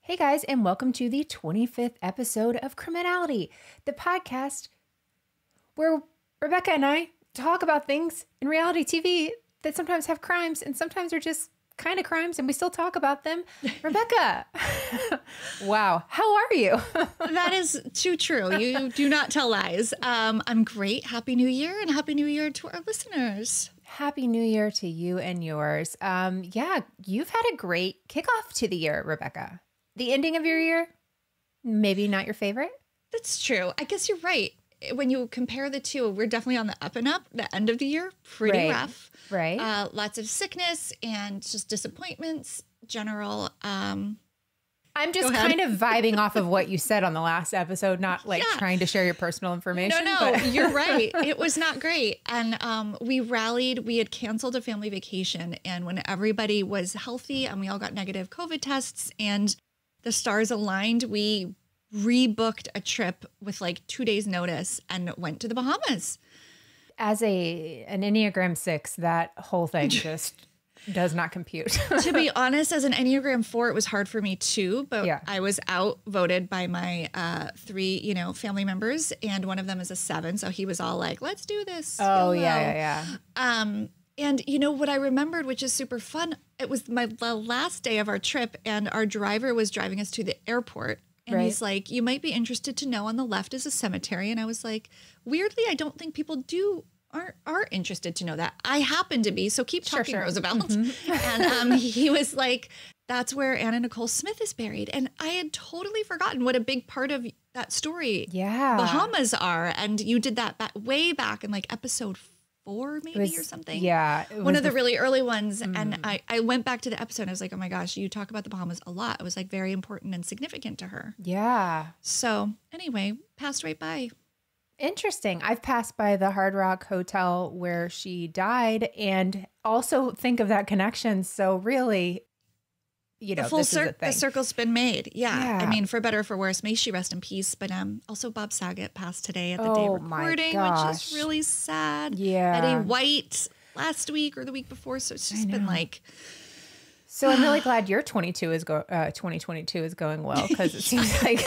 Hey guys, and welcome to the 25th episode of Criminality, the podcast where Rebekah and I talk about things in reality TV that sometimes have crimes and sometimes are just kind of crimes and we still talk about them. Rebekah, wow, how are you? That is too true. You do not tell lies. I'm great. Happy New Year and Happy New Year to our listeners. Happy New Year to you and yours. Yeah, you've had a great kickoff to the year, Rebekah. The ending of your year, maybe not your favorite? That's true. I guess you're right. When you compare the two, we're definitely on the up and up. The end of the year, pretty rough. Right. Lots of sickness and just disappointments, general. I'm just kind of vibing off of what you said on the last episode, not like trying to share your personal information. No, you're right. It was not great. And we rallied. We had canceled a family vacation. And when everybody was healthy and we all got negative COVID tests and the stars aligned, we rebooked a trip with like 2 days notice and went to the Bahamas. As an Enneagram 6, that whole thing just does not compute. To be honest, as an Enneagram 4, it was hard for me too, but I was outvoted by my three, family members, and one of them is a 7, so he was all like, let's do this. Oh, yeah. And what I remembered, which is super fun, it was the last day of our trip, and our driver was driving us to the airport. And he's like, you might be interested to know on the left is a cemetery. And I was like, weirdly, I don't think people are interested to know that. I happen to be. So keep talking, Roosevelt. Mm-hmm. And he was like, that's where Anna Nicole Smith is buried. And I had totally forgotten what a big part of that story Bahamas are. And you did that way back in like episode 4 maybe or something. Yeah. One of the really early ones. And I went back to the episode and I was like, oh my gosh, you talk about the Bahamas a lot. It was like very important and significant to her. Yeah. So anyway, passed right by. Interesting. I've passed by the Hard Rock Hotel where she died and also think of that connection. So really, the circle's been made. Yeah. I mean, for better or for worse, may she rest in peace. But also Bob Saget passed today at the day of recording, which is really sad. Yeah. Eddie White last week or the week before. So it's just been like. So I'm really glad your 2022 is going well, because it seems like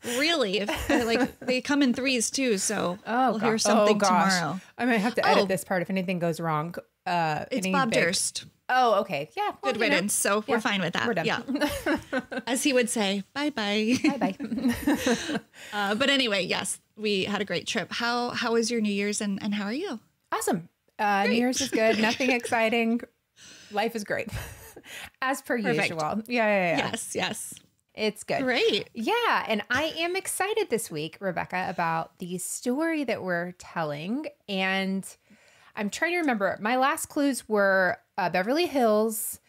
really, if they come in threes too. So we'll hear something tomorrow. I might have to edit this part if anything goes wrong. It's Bob Durst. Oh, okay. Yeah. Well, good riddance. So we're fine with that. We're done. Yeah. As he would say, bye-bye. Bye-bye. But anyway, yes, we had a great trip. How was your New Year's and how are you? Awesome. New Year's is good. Nothing exciting. Life is great. As per usual. Yeah. Yes. It's good. Great. Yeah. And I am excited this week, Rebekah, about the story that we're telling. And I'm trying to remember. My last clues were Beverly Hills,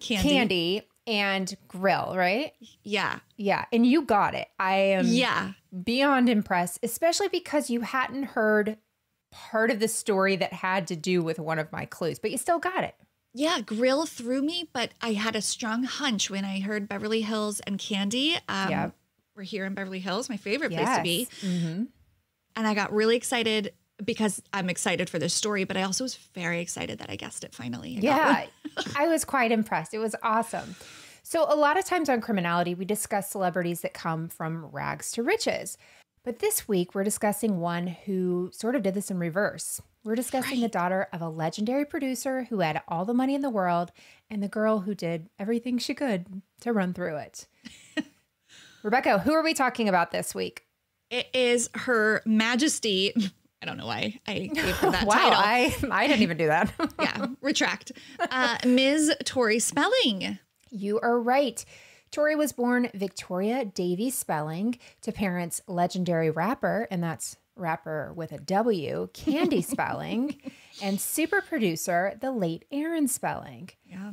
Candy, and Grill, right? Yeah. Yeah. And you got it. I am beyond impressed, especially because you hadn't heard part of the story that had to do with one of my clues, but you still got it. Yeah, Grill threw me, but I had a strong hunch when I heard Beverly Hills and Candy. We're here in Beverly Hills, my favorite place to be. Mm-hmm. And I got really excited because I'm excited for this story, but I also was very excited that I guessed it finally. I was quite impressed. It was awesome. So a lot of times on Criminality, we discuss celebrities that come from rags to riches. But this week, we're discussing one who sort of did this in reverse. We're discussing the daughter of a legendary producer who had all the money in the world and the girl who did everything she could to run through it. Rebekah, who are we talking about this week? It is Her Majesty. I don't know why I gave her that wow, title. I didn't even do that. Retract. Ms. Tori Spelling. You are right. Tori was born Victoria Davies Spelling to parents legendary rapper, and that's rapper with a W, Candy Spelling, and super producer, the late Aaron Spelling. Yeah.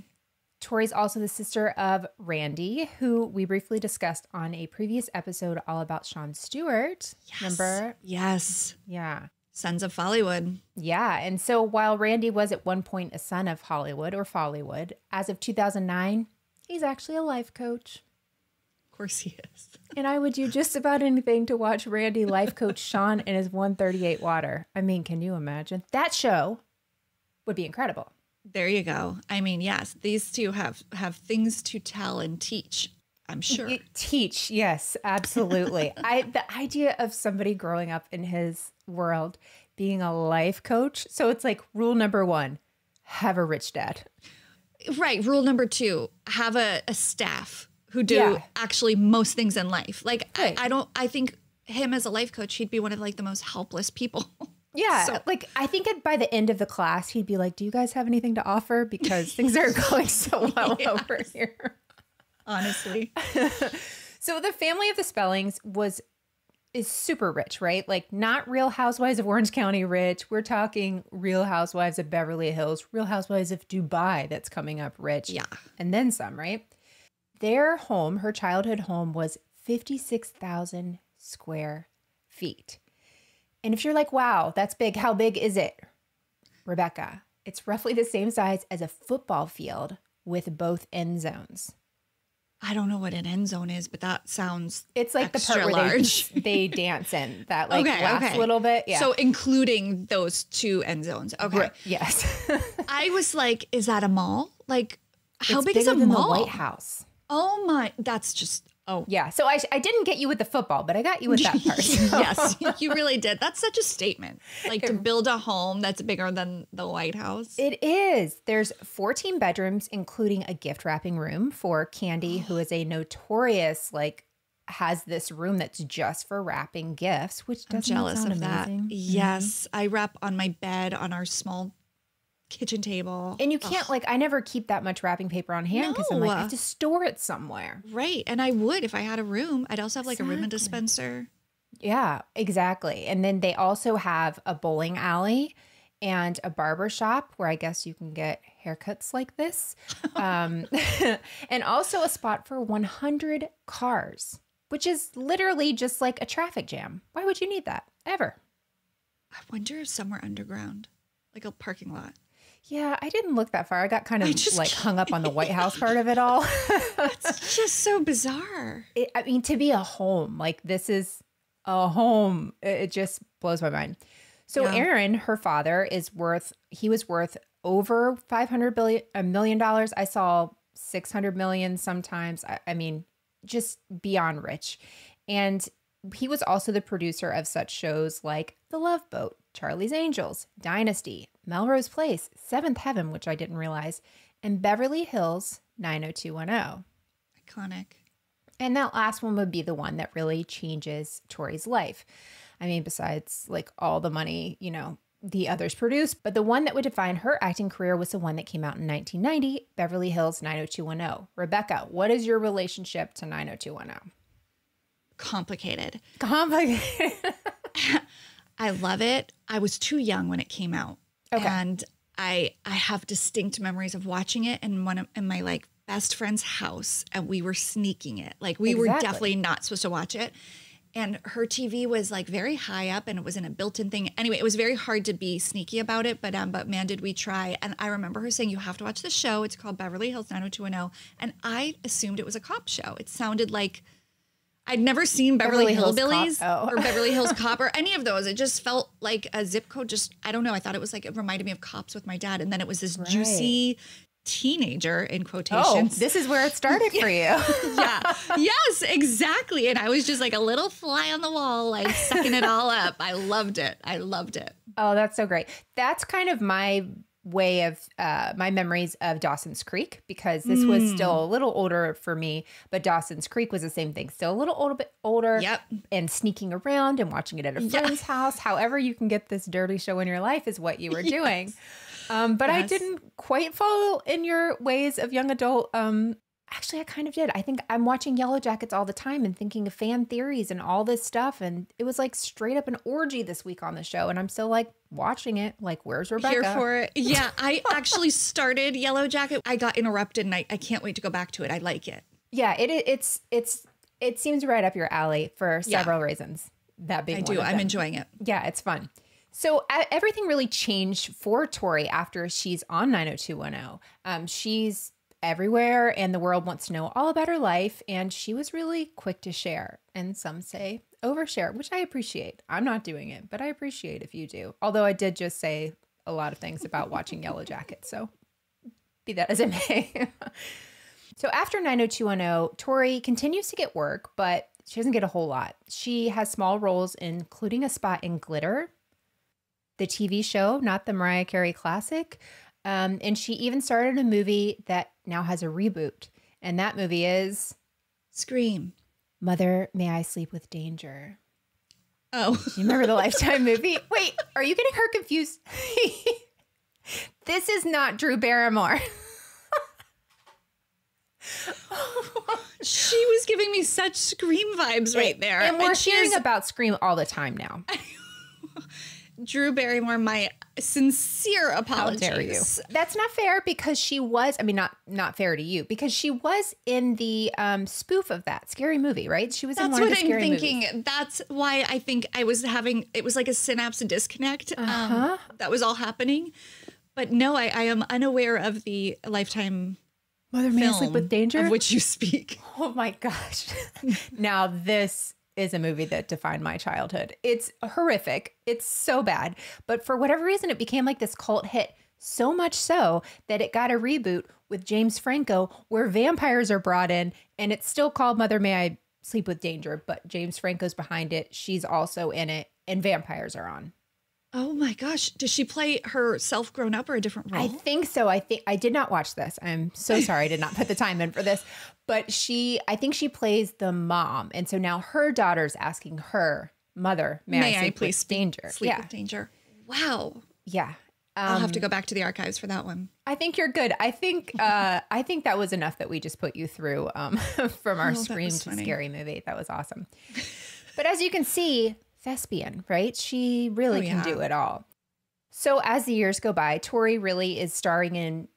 Tori's also the sister of Randy, who we briefly discussed on a previous episode all about Sean Stewart. Yes. Remember? Yes. Yeah. Sons of Follywood. Yeah. And so while Randy was at one point a son of Hollywood or Follywood, as of 2009, he's actually a life coach. Of course he is. And I would do just about anything to watch Randy life coach Sean in his 138 water. I mean, can you imagine? That show would be incredible. There you go. I mean, yes, these two have things to tell and teach, I'm sure. Teach, yes, absolutely. The idea of somebody growing up in his world being a life coach. So it's like rule number 1, have a rich dad. Right. Rule number 2, have a staff who do actually most things in life. Like, right. I think him as a life coach, he'd be one of like the most helpless people. Yeah. So, like, I think by the end of the class, he'd be like, do you guys have anything to offer? Because things are going so well over here. Honestly. So the family of the Spellings is super rich, right? Like, not Real Housewives of Orange County rich. We're talking Real Housewives of Beverly Hills, Real Housewives of Dubai that's coming up rich. Yeah. And then some, right? Their home, her childhood home, was 56,000 square feet. And if you're like, wow, that's big, how big is it? Rebekah, it's roughly the same size as a football field with both end zones. I don't know what an end zone is, but that sounds it's like extra the part where large. they dance in that like last little bit. Yeah. So including those 2 end zones. Okay. Right. Yes. I was like, is that a mall? Like, how it's big is a than mall? The White House. Oh my, that's just, yeah. So I didn't get you with the football, but I got you with that part. So. Yes, you really did. That's such a statement. Like to build a home that's bigger than the White House. It is. There's 14 bedrooms, including a gift wrapping room for Candy, who is a notorious, like, has this room that's just for wrapping gifts, which doesn't jealous sound of amazing. that. Yes. I wrap on my bed on our small kitchen table. And you can't I never keep that much wrapping paper on hand because I'm like, I have to store it somewhere. Right. And I would if I had a room. I'd also have like a ribbon dispenser. Yeah, exactly. And then they also have a bowling alley and a barber shop where I guess you can get haircuts like this. And also a spot for 100 cars, which is literally just like a traffic jam. Why would you need that ever? I wonder if somewhere underground, like a parking lot. Yeah, I didn't look that far. I got kind of hung up on the White House part of it all. It's just so bizarre. I mean, to be a home, like this is a home. It just blows my mind. So Aaron, her father, he was worth over $500 million. I saw 600 million sometimes. I mean, just beyond rich. And he was also the producer of such shows like The Love Boat, Charlie's Angels, Dynasty, Melrose Place, Seventh Heaven, which I didn't realize, and Beverly Hills 90210. Iconic. And that last one would be the one that really changes Tori's life. I mean, besides like all the money, the others produced, but the one that would define her acting career was the one that came out in 1990, Beverly Hills 90210. Rebekah, what is your relationship to 90210? Complicated. I love it. I was too young when it came out. Okay. And I have distinct memories of watching it in my like best friend's house, and we were sneaking it. Like we were definitely not supposed to watch it. And her TV was like very high up and it was in a built-in thing. Anyway, it was very hard to be sneaky about it, but man, did we try. And I remember her saying, you have to watch the show. It's called Beverly Hills 90210. And I assumed it was a cop show. It sounded like I'd never seen Beverly Hillbillies or Beverly Hills Cop or any of those. It just felt like a zip code. I don't know. I thought it was like, it reminded me of Cops with my dad. And then it was this juicy teenager in quotations. Oh, this is where it started for you. Yeah. Yes, exactly. And I was just like a little fly on the wall, like sucking it all up. I loved it. Oh, that's so great. That's kind of my way of my memories of Dawson's Creek, because this was still a little older for me, but Dawson's Creek was the same thing. Still a little bit older. Yep. And sneaking around and watching it at a friend's house. However you can get this dirty show in your life is what you were doing. But I didn't quite follow in your ways of young adult. Actually, I kind of did. I think I'm watching Yellow Jackets all the time and thinking of fan theories and all this stuff. And it was like straight up an orgy this week on the show. And I'm still like watching it. Like, where's Rebekah? Here for it. Yeah, I actually started Yellow Jacket. I got interrupted and I can't wait to go back to it. I like it. Yeah, it seems right up your alley for several reasons. That being one of them. I'm enjoying it. Yeah, it's fun. So everything really changed for Tori after she's on 90210. She's everywhere and the world wants to know all about her life, and she was really quick to share, and some say overshare, which I appreciate. I'm not doing it, but I appreciate if you do. Although I did just say a lot of things about watching Yellow Jackets, so Be that as it may. So after 90210, Tori continues to get work, but she doesn't get a whole lot. She has small roles, including a spot in Glitter, the TV show, not the Mariah Carey classic. And she even started a movie that now has a reboot. And that movie is... Scream. Mother, May I Sleep with Danger. Oh. Do you remember the Lifetime movie? Wait, are you getting her confused? This is not Drew Barrymore. She was giving me such Scream vibes right there. And we're hearing about Scream all the time now. Drew Barrymore, my sincere apologies. How dare you? That's not fair because she was, I mean, not fair to you, because she was in the spoof of that Scary Movie, right? She was in one of the Scary movies. That's what I'm thinking. That's why I think I was having, it was like a synapse disconnect. That was all happening. But no, I am unaware of the Lifetime Mother, May I Sleep with Danger? Of which you speak. Oh my gosh. Now this is a movie that defined my childhood. It's horrific. It's so bad. But for whatever reason, it became like this cult hit. So much so that it got a reboot with James Franco where vampires are brought in, and it's still called Mother, May I Sleep with Danger, but James Franco's behind it. She's also in it, and vampires are on. Oh my gosh. Does she play herself grown up or a different role? I think so. I did not watch this. I'm so sorry I did not put the time in for this. But I think she plays the mom. And so now her daughter's asking her, Mother, may I sleep with danger? Sleep with danger. Wow. Yeah. I'll have to go back to the archives for that one. I think you're good. I think that was enough that we just put you through from our Scream to Scary Movie. That was awesome. But as you can see, thespian, right? She really can do it all. So as the years go by, Tori really is starring in,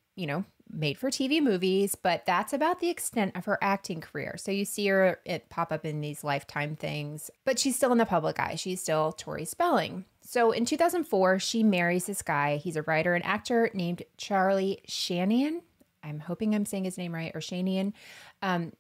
made for TV movies, but that's about the extent of her acting career. So you see her pop up in these Lifetime things, but she's still in the public eye. She's still Tori Spelling. So in 2004, she marries this guy. He's a writer and actor named Charlie Shanian. I'm hoping I'm saying his name right, or Shanian.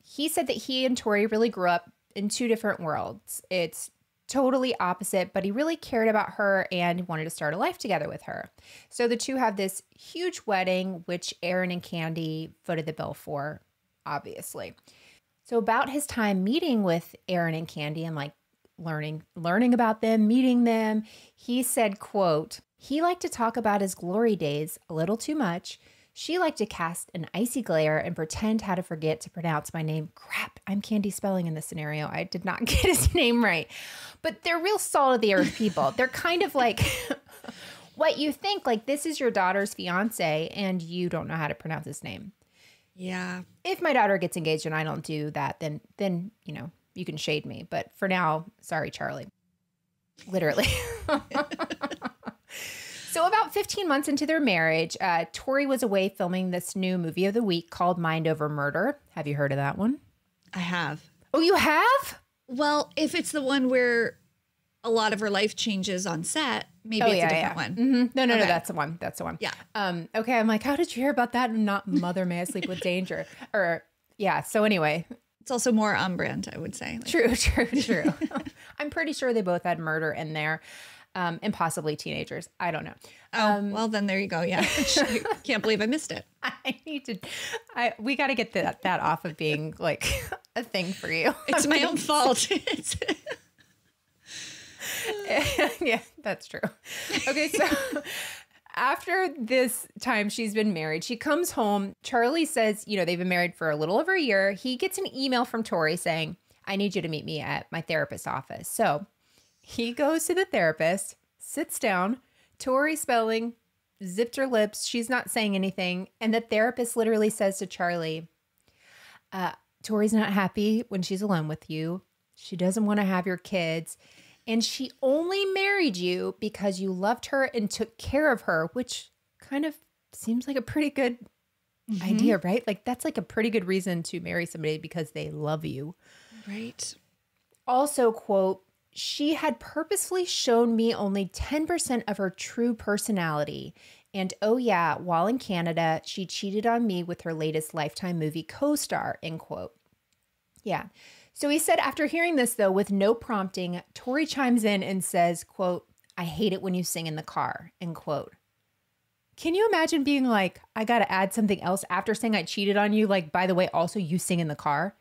He said that he and Tori really grew up in two different worlds. It's totally opposite, but he really cared about her and wanted to start a life together with her. So the two have this huge wedding, which Aaron and Candy footed the bill for, obviously. So about his time meeting with Aaron and Candy and learning about them, meeting them, he said, quote, he liked to talk about his glory days a little too much. She liked to cast an icy glare and pretend how to forget to pronounce my name. Crap, I'm Candy Spelling in this scenario. I did not get his name right. But they're real salt of the earth people. They're kind of like what you think, like this is your daughter's fiance and you don't know how to pronounce his name. Yeah. If my daughter gets engaged and I don't do that, then you can shade me. But for now, sorry, Charlie. Literally. So about 15 months into their marriage, Tori was away filming this new movie of the week called Mind Over Murder. Have you heard of that one? I have. Oh, you have? Well, if it's the one where a lot of her life changes on set, maybe it's a different one. Mm-hmm. No, that's the one. That's the one. Yeah. Okay, I'm like, how did you hear about that and not Mother, May I Sleep with Danger? So anyway. It's also more on brand, I would say. True. I'm pretty sure they both had murder in there. And possibly teenagers. I don't know. Well, then there you go. Yeah. I can't believe I missed it. We got to get that off of being like a thing for you. It's my own fault. Yeah, that's true. Okay. So after this time she's been married, she comes home. Charlie says, they've been married for a little over a year. He gets an email from Tori saying, I need you to meet me at my therapist's office. So he goes to the therapist, sits down, Tori Spelling, zipped her lips. She's not saying anything. And the therapist literally says to Charlie, Tori's not happy when she's alone with you. She doesn't want to have your kids. And she only married you because you loved her and took care of her, which kind of seems like a pretty good idea, right? Like that's like a pretty good reason to marry somebody because they love you. Right. Also, quote, she had purposefully shown me only 10% of her true personality. And oh yeah, while in Canada, she cheated on me with her latest Lifetime movie co-star, end quote. Yeah. So he said after hearing this, though, with no prompting, Tori chimes in and says, quote, I hate it when you sing in the car, end quote. Can you imagine being like, I got to add something else after saying I cheated on you? Like, by the way, also you sing in the car.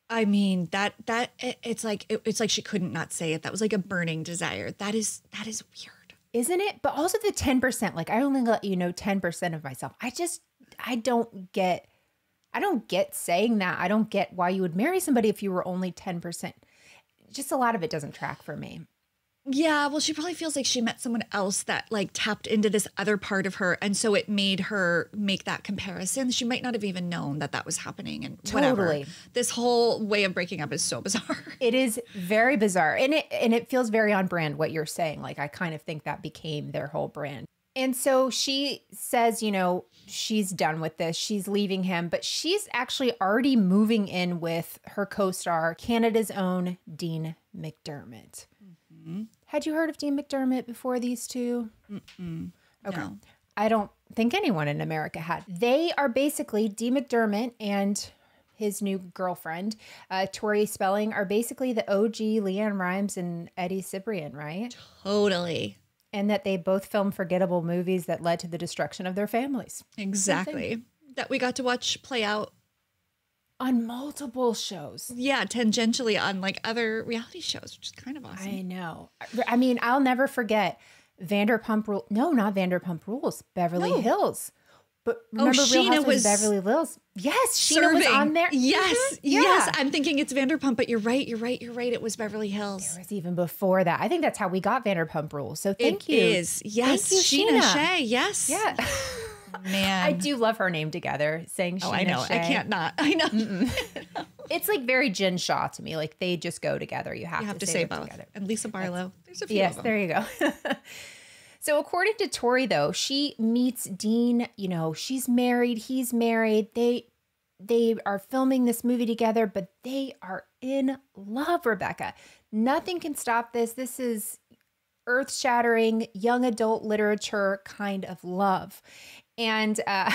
I mean, it's like she couldn't not say it. That was like a burning desire. That is weird. Isn't it? But also the 10%, like I only let you know 10% of myself. I don't get saying that. I don't get why you would marry somebody if you were only 10%. Just a lot of it doesn't track for me. Yeah, well, she probably feels like she met someone else that like tapped into this other part of her. And so it made her make that comparison. She might not have even known that was happening and whatever. Totally. This whole way of breaking up is so bizarre. It is very bizarre. And it feels very on brand what you're saying. Like I kind of think that became their whole brand. And so she says, you know, she's done with this. She's leaving him, but she's actually already moving in with her co-star, Canada's own Dean McDermott. Mm-hmm. Had you heard of Dean McDermott before these two? Mm-mm. Okay. No. I don't think anyone in America had. They are basically, Dean McDermott and his new girlfriend, Tori Spelling, are basically the OG Leanne Rimes and Eddie Cibrian, right? Totally. And that they both filmed forgettable movies that led to the destruction of their families. Exactly. That we got to watch play out on multiple shows. Yeah, tangentially on like other reality shows, which is kind of awesome. I know. I mean, I'll never forget Vanderpump Rules. No, not Vanderpump Rules. Beverly Hills. But remember Real Housewives of Beverly Hills? Yes, Sheena was on there. Yes, Yeah. yes. I'm thinking it's Vanderpump, but you're right. It was Beverly Hills. There was even before that. I think that's how we got Vanderpump Rules. So thank you. It is. Yes. Thank you, Sheena Sheena. Shea. Yes. Yeah. Man. I do love her name together, saying Sheena I know. Shea. I can't not. I know. It's like very Jen Shaw to me. Like they just go together. You have to say both. together. And Lisa Barlow. There's a few Yes, of them. there you go. So according to Tori, though, she meets Dean. You know, she's married. He's married. They are filming this movie together, but they are in love, Rebekah. Nothing can stop this. This is earth-shattering, young adult literature kind of love. And My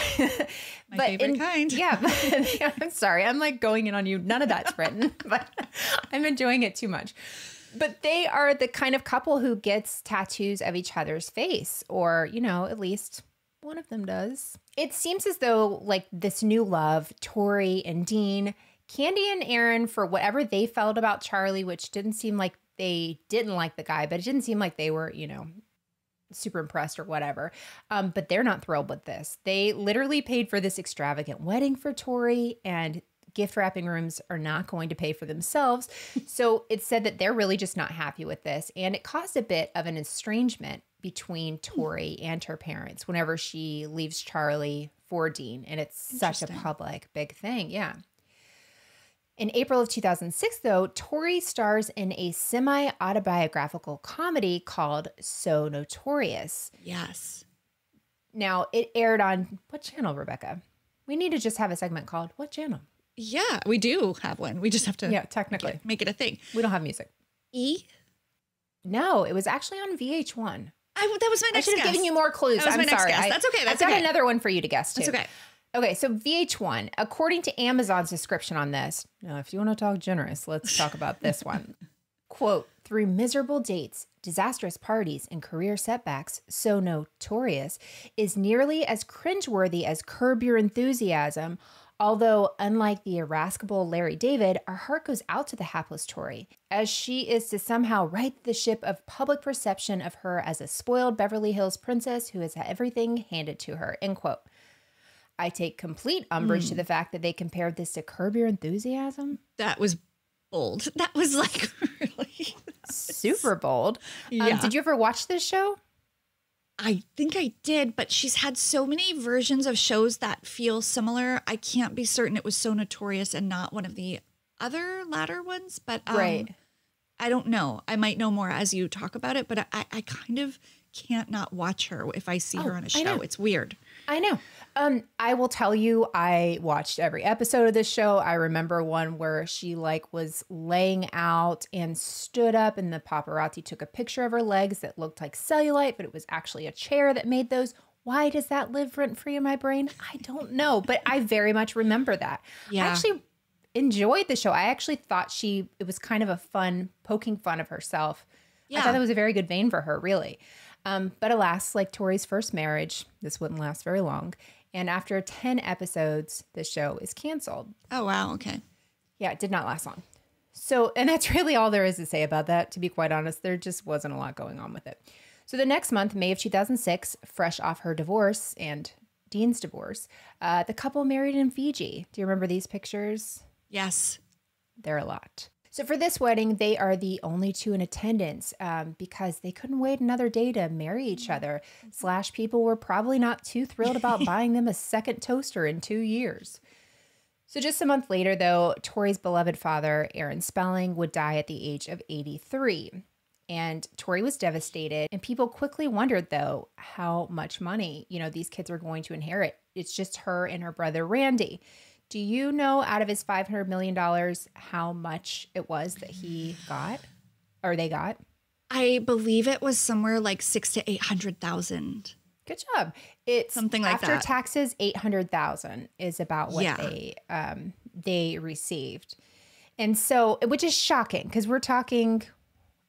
favorite kind. Yeah, I'm sorry. I'm like going in on you. None of that's written, but I'm enjoying it too much. But they are the kind of couple who gets tattoos of each other's face, or, you know, at least one of them does. It seems as though like this new love, Tori and Dean, Candy and Aaron, for whatever they felt about Charlie, which didn't seem like they didn't like the guy, but it didn't seem like they were, you know, super impressed or whatever. But they're not thrilled with this. They literally paid for this extravagant wedding for Tori, and gift wrapping rooms are not going to pay for themselves. So it's said that they're really just not happy with this. And it caused a bit of an estrangement between Tori and her parents whenever she leaves Charlie for Dean. And it's such a public big thing. Yeah. In April of 2006, though, Tori stars in a semi-autobiographical comedy called So Notorious. Yes. Now, it aired on what channel, Rebekah? We need to just have a segment called What Channel? Yeah, we do have one. We just have to technically make it a thing. We don't have music. E? No, it was actually on VH1. That was my next I should have guess. given you more clues. That was I'm my sorry. next guess. That's okay. That's I've got okay. another one for you to guess, too. That's okay. Okay, so VH1, according to Amazon's description on this, now if you want to talk generous, let's talk about this one. Quote, through miserable dates, disastrous parties, and career setbacks, So Notorious is nearly as cringeworthy as Curb Your Enthusiasm, although unlike the irascible Larry David, our heart goes out to the hapless Tori, as she is to somehow right the ship of public perception of her as a spoiled Beverly Hills princess who has had everything handed to her, end quote. I take complete umbrage to the fact that they compared this to Curb Your Enthusiasm. That was bold. That was like really super bold. Yeah. Did you ever watch this show? I think I did, but she's had so many versions of shows that feel similar. I can't be certain it was So Notorious and not one of the other latter ones, but Right. I don't know. I might know more as you talk about it, but I kind of can't not watch her if I see her on a show. It's weird. I know. I will tell you, I watched every episode of this show. I remember one where she like was laying out and stood up and the paparazzi took a picture of her legs that looked like cellulite, but it was actually a chair that made those. Why does that live rent free in my brain? I don't know, but I very much remember that. Yeah. I actually enjoyed the show. I actually thought it was kind of a fun, poking fun of herself. Yeah. I thought that was a very good vein for her, really. But alas, like Tori's first marriage, this wouldn't last very long. And after 10 episodes, the show is canceled. Oh, wow. Okay. Yeah, it did not last long. So, and that's really all there is to say about that. To be quite honest, there just wasn't a lot going on with it. So the next month, May of 2006, fresh off her divorce and Dean's divorce, the couple married in Fiji. Do you remember these pictures? Yes. They're a lot. So for this wedding, they are the only two in attendance because they couldn't wait another day to marry each other. / people were probably not too thrilled about buying them a second toaster in 2 years. So just a month later, though, Tori's beloved father, Tori Spelling, would die at the age of 83. And Tori was devastated. And people quickly wondered, though, how much money, these kids are going to inherit. It's just her and her brother, Randy. Do you know out of his $500 million how much it was that he got or they got? I believe it was somewhere like 600,000 to 800,000. Good job. It's something like after that. Taxes, 800,000 is about what they received. And so, which is shocking because we're talking,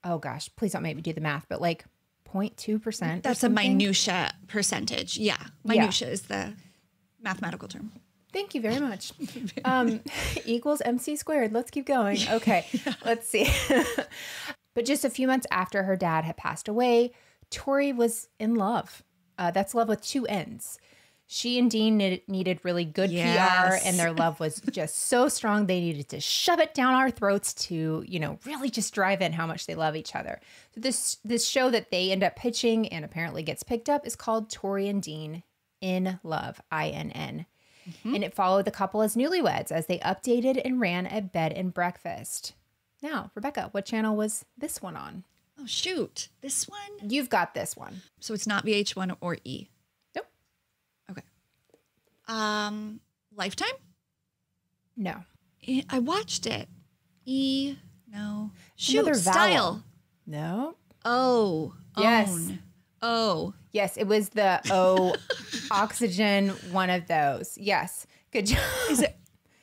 oh gosh, please don't make me do the math, but like 0.2%. That's a minutia percentage. Yeah. Minutia is the mathematical term. Thank you very much. Equals MC squared. Let's keep going. Okay, Let's see. But just a few months after her dad had passed away, Tori was in love. That's love with two N's. She and Dean needed really good PR, and their love was just so strong they needed to shove it down our throats to, really just drive in how much they love each other. So this show that they end up pitching and apparently gets picked up is called Tori and Dean in Love, INN. And it followed the couple as newlyweds as they updated and ran a bed and breakfast. Now, Rebekah, what channel was this one on? Oh, shoot. This one? You've got this one. So it's not VH1 or E? Nope. Okay. Lifetime? No. I watched it. E? No. Shoot. Another Style. vowel. No. Oh. Yes. Own. Oh. Yes, it was the O oxygen, one of those. Yes. Good job.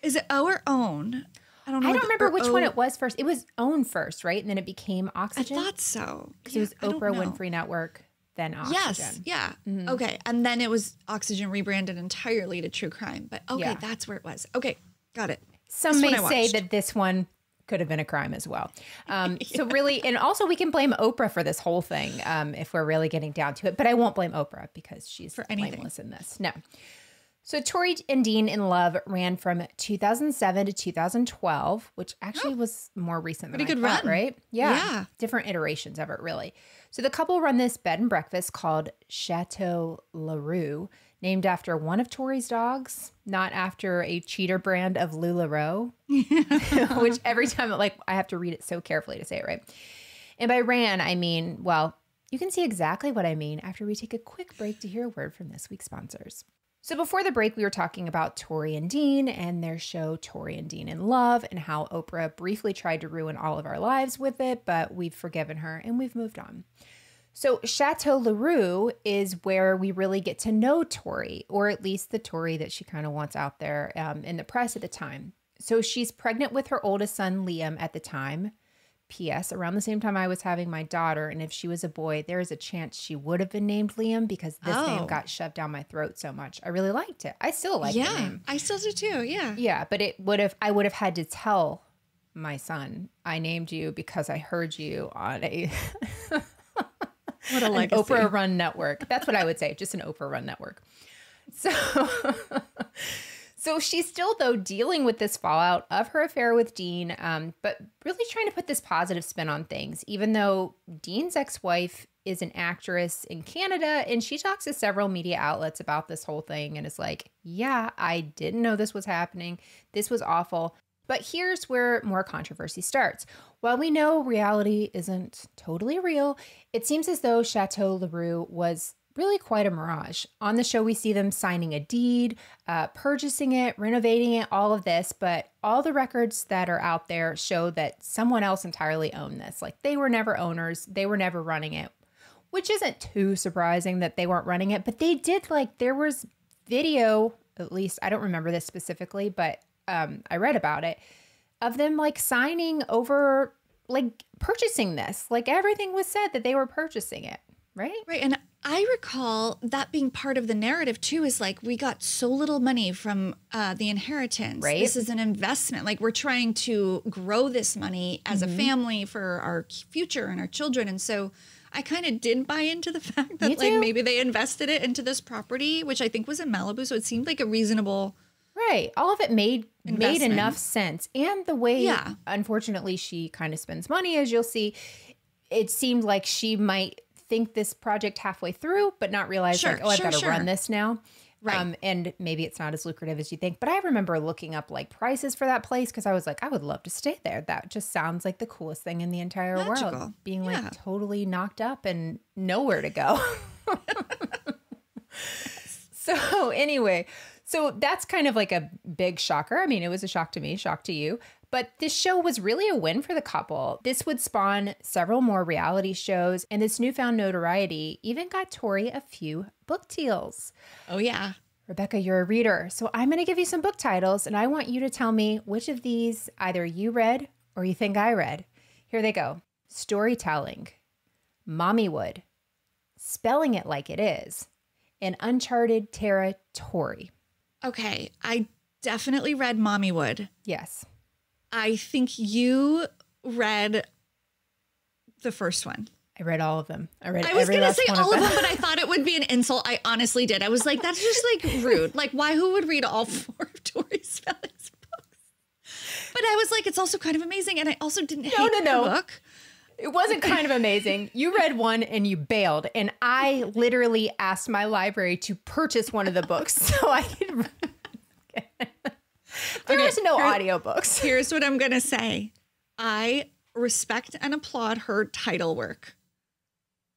Is it O or own? I don't know. I don't remember which one it was first. It was own first, right? And then it became oxygen. I thought so. Because it was Oprah Winfrey Network, then oxygen. Yes. Yeah. Mm-hmm. Okay. And then it was Oxygen rebranded entirely to True Crime. But okay, that's where it was. Okay. Got it. Some may say that this one could have been a crime as well. So really, and also we can blame Oprah for this whole thing if we're really getting down to it. But I won't blame Oprah because she's blameless in this. No. So Tori and Dean in Love ran from 2007 to 2012, which actually was more recent than I thought, right? Yeah. Different iterations of it, really. So the couple run this bed and breakfast called Chateau LaRue, named after one of Tori's dogs, not after a cheater brand of LuLaRoe, which every time I have to read it so carefully to say it right. And by ran, I mean, well, you can see exactly what I mean after we take a quick break to hear a word from this week's sponsors. So before the break, we were talking about Tori and Dean and their show Tori and Dean in Love and how Oprah briefly tried to ruin all of our lives with it, but we've forgiven her and we've moved on. So Chateau LaRue is where we really get to know Tori, or at least the Tori that she kind of wants out there in the press at the time. So she's pregnant with her oldest son, Liam, at the time. P.S. Around the same time I was having my daughter, and if she was a boy, there is a chance she would have been named Liam because this name got shoved down my throat so much. I really liked it. I still like the name. I still do too. Yeah. Yeah, but I would have had to tell my son, I named you because I heard you on a what a legacy. Oprah run network. That's what I would say, just an Oprah run network. So she's still, though, dealing with this fallout of her affair with Dean, but really trying to put this positive spin on things, even though Dean's ex-wife is an actress in Canada, and she talks to several media outlets about this whole thing and is like, yeah, I didn't know this was happening. This was awful. But here's where more controversy starts. While we know reality isn't totally real, it seems as though Chateau LaRue was really quite a mirage. On the show, we see them signing a deed, purchasing it, renovating it, all of this, but all the records that are out there show that someone else entirely owned this. Like, they were never owners, they were never running it, which isn't too surprising that they weren't running it, but they did, there was video, at least, I don't remember this specifically, but I read about it, of them signing over, purchasing this. Everything was said that they were purchasing it. right? Right. And I recall that being part of the narrative too, is like, we got so little money from the inheritance. Right. This is an investment. Like, we're trying to grow this money as a family for our future and our children. And so I kind of did buy into the fact that like maybe they invested it into this property, which I think was in Malibu. So it seemed like a reasonable. Right. All of it made enough sense. And the way, unfortunately, she kind of spends money, as you'll see, it seemed like she might think this project halfway through, but not realize I've got to run this now. Right. And maybe it's not as lucrative as you think. But I remember looking up like prices for that place because I was like, I would love to stay there. That just sounds like the coolest thing in the entire world. Being like totally knocked up and nowhere to go. So anyway, so that's kind of like a big shocker. I mean, it was a shock to me, shock to you. But this show was really a win for the couple. This would spawn several more reality shows, and this newfound notoriety even got Tori a few book deals. Oh, yeah. Rebekah, you're a reader, so I'm going to give you some book titles, and I want you to tell me which of these either you read or you think I read. Here they go. Storytelling, Mommywood, Spelling It Like It Is, and Uncharted Territory. Okay, I definitely read Mommywood. Yes. I think you read the first one. I read all of them. I was going to say all of them, but I thought it would be an insult. I honestly did. I was like, that's just like rude. Like, why? Who would read all 4 of Tori Spelling's books? But I was like, it's also kind of amazing. And I also didn't hate the book. It wasn't kind of amazing. You read one and you bailed. And I literally asked my library to purchase one of the books so I could. There's no audiobooks. Here's what I'm going to say. I respect and applaud her title work.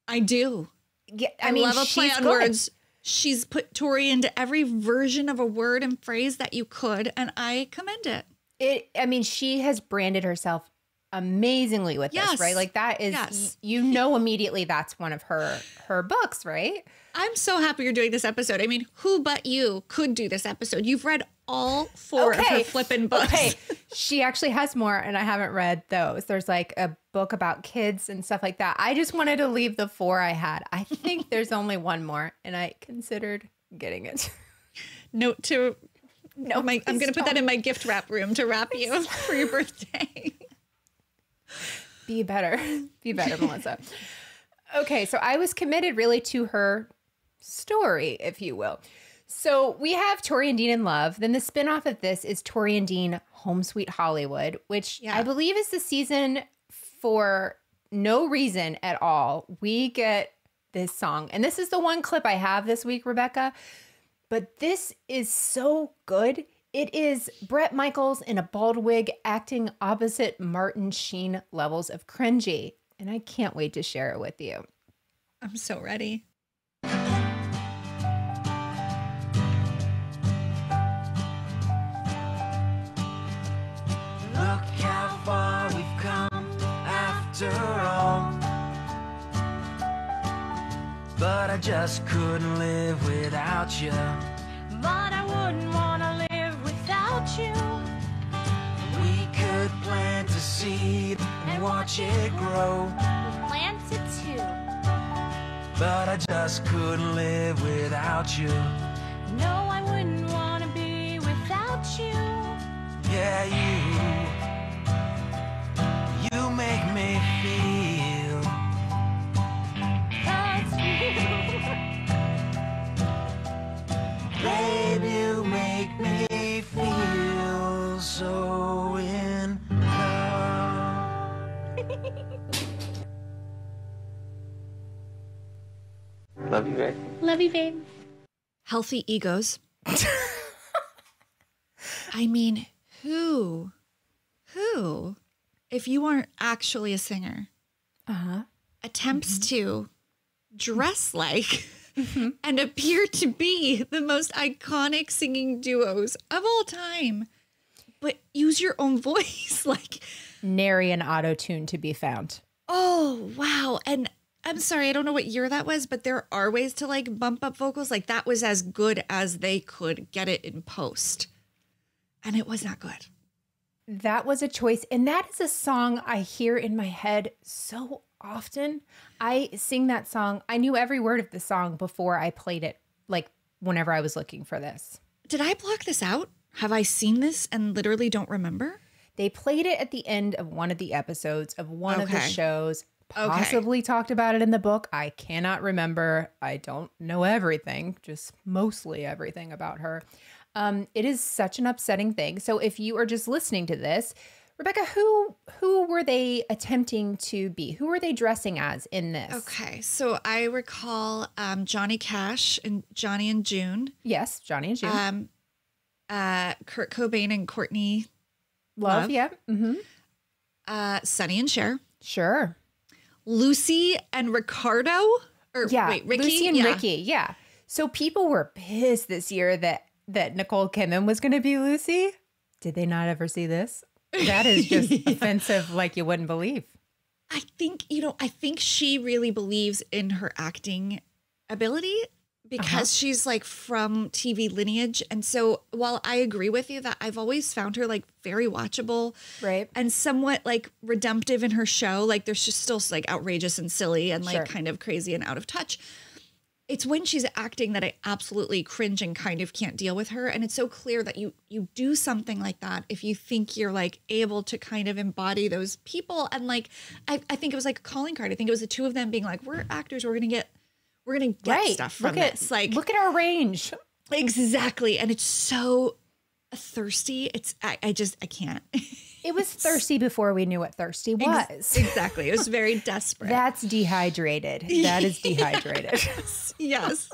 I do. Yeah, I mean, love a play on words. She's put Tori into every version of a word and phrase that you could, and I commend it. I mean, she has branded herself amazingly with this, right? Like that is, you know, immediately that's one of her books, right? I'm so happy you're doing this episode. I mean, who but you could do this episode? You've read all 4 of her flippin' books. Okay, she actually has more, and I haven't read those. There's like a book about kids and stuff like that. I just wanted to leave the 4 I had. I think there's only one more, and I considered getting it. Note to, I'm going to put that in my gift wrap room to wrap you for your birthday. Be better, Melissa. Okay, so I was committed really to her story, if you will. So we have Tori and Dean in Love. Then the spinoff of this is Tori and Dean Home Sweet Hollywood, which I believe is the season for no reason at all. We get this song. And this is the one clip I have this week, Rebekah. But this is so good. It is Bret Michaels in a bald wig acting opposite Martin Sheen levels of cringy. And I can't wait to share it with you. I'm so ready. Look how far we've come after all. But I just couldn't live without you. But I wouldn't want to live without you. We could plant a seed and watch it grow. We'll plant it too. But I just couldn't live without you. No, I wouldn't want to be without you. Yeah, you make me feel. That's you. Babe, you make me feel so in love. Love you, babe. Love you, babe. Healthy egos. I mean, who, if you aren't actually a singer, attempts to dress like and appear to be the most iconic singing duos of all time, but use your own voice? Like, Nary an auto-tune to be found. Oh, wow. And I'm sorry, I don't know what year that was, but there are ways to like bump up vocals. Like that was as good as they could get it in post. And it was not good. That was a choice. And that is a song I hear in my head so often. I sing that song. I knew every word of the song before I played it, like whenever I was looking for this. Did I block this out? Have I seen this and literally don't remember? They played it at the end of one of the episodes of one of the Okay. shows, possibly talked about it in the book. I cannot remember. I don't know everything, just mostly everything about her. It is such an upsetting thing. So if you are just listening to this, Rebekah, who were they attempting to be? Who were they dressing as in this? Okay, so I recall Johnny Cash and Johnny and June. Yes, Johnny and June. Kurt Cobain and Courtney Love, yeah. Mm-hmm. Sonny and Cher. Sure. Lucy and Ricardo? Or Yeah, wait, Ricky? Lucy and Yeah. Ricky, yeah. So people were pissed this year that Nicole Kidman was going to be Lucy. Did they not ever see this? That is just offensive like you wouldn't believe. I think she really believes in her acting ability because she's like from TV lineage. And so while I agree with you that I've always found her like very watchable, Right. and somewhat like redemptive in her show, like there's just still like outrageous and silly and like Sure. kind of crazy and out of touch. It's when she's acting that I absolutely cringe and kind of can't deal with her. And it's so clear that you do something like that if you think you're like able to kind of embody those people. And like, I think it was like a calling card. I think it was the two of them being like, we're actors, we're gonna get Right. stuff from look this. At, Like, look at our range. exactly. And it's so thirsty. I can't. It was thirsty before we knew what thirsty was. Exactly. It was very desperate. That's dehydrated. That is dehydrated. Yes.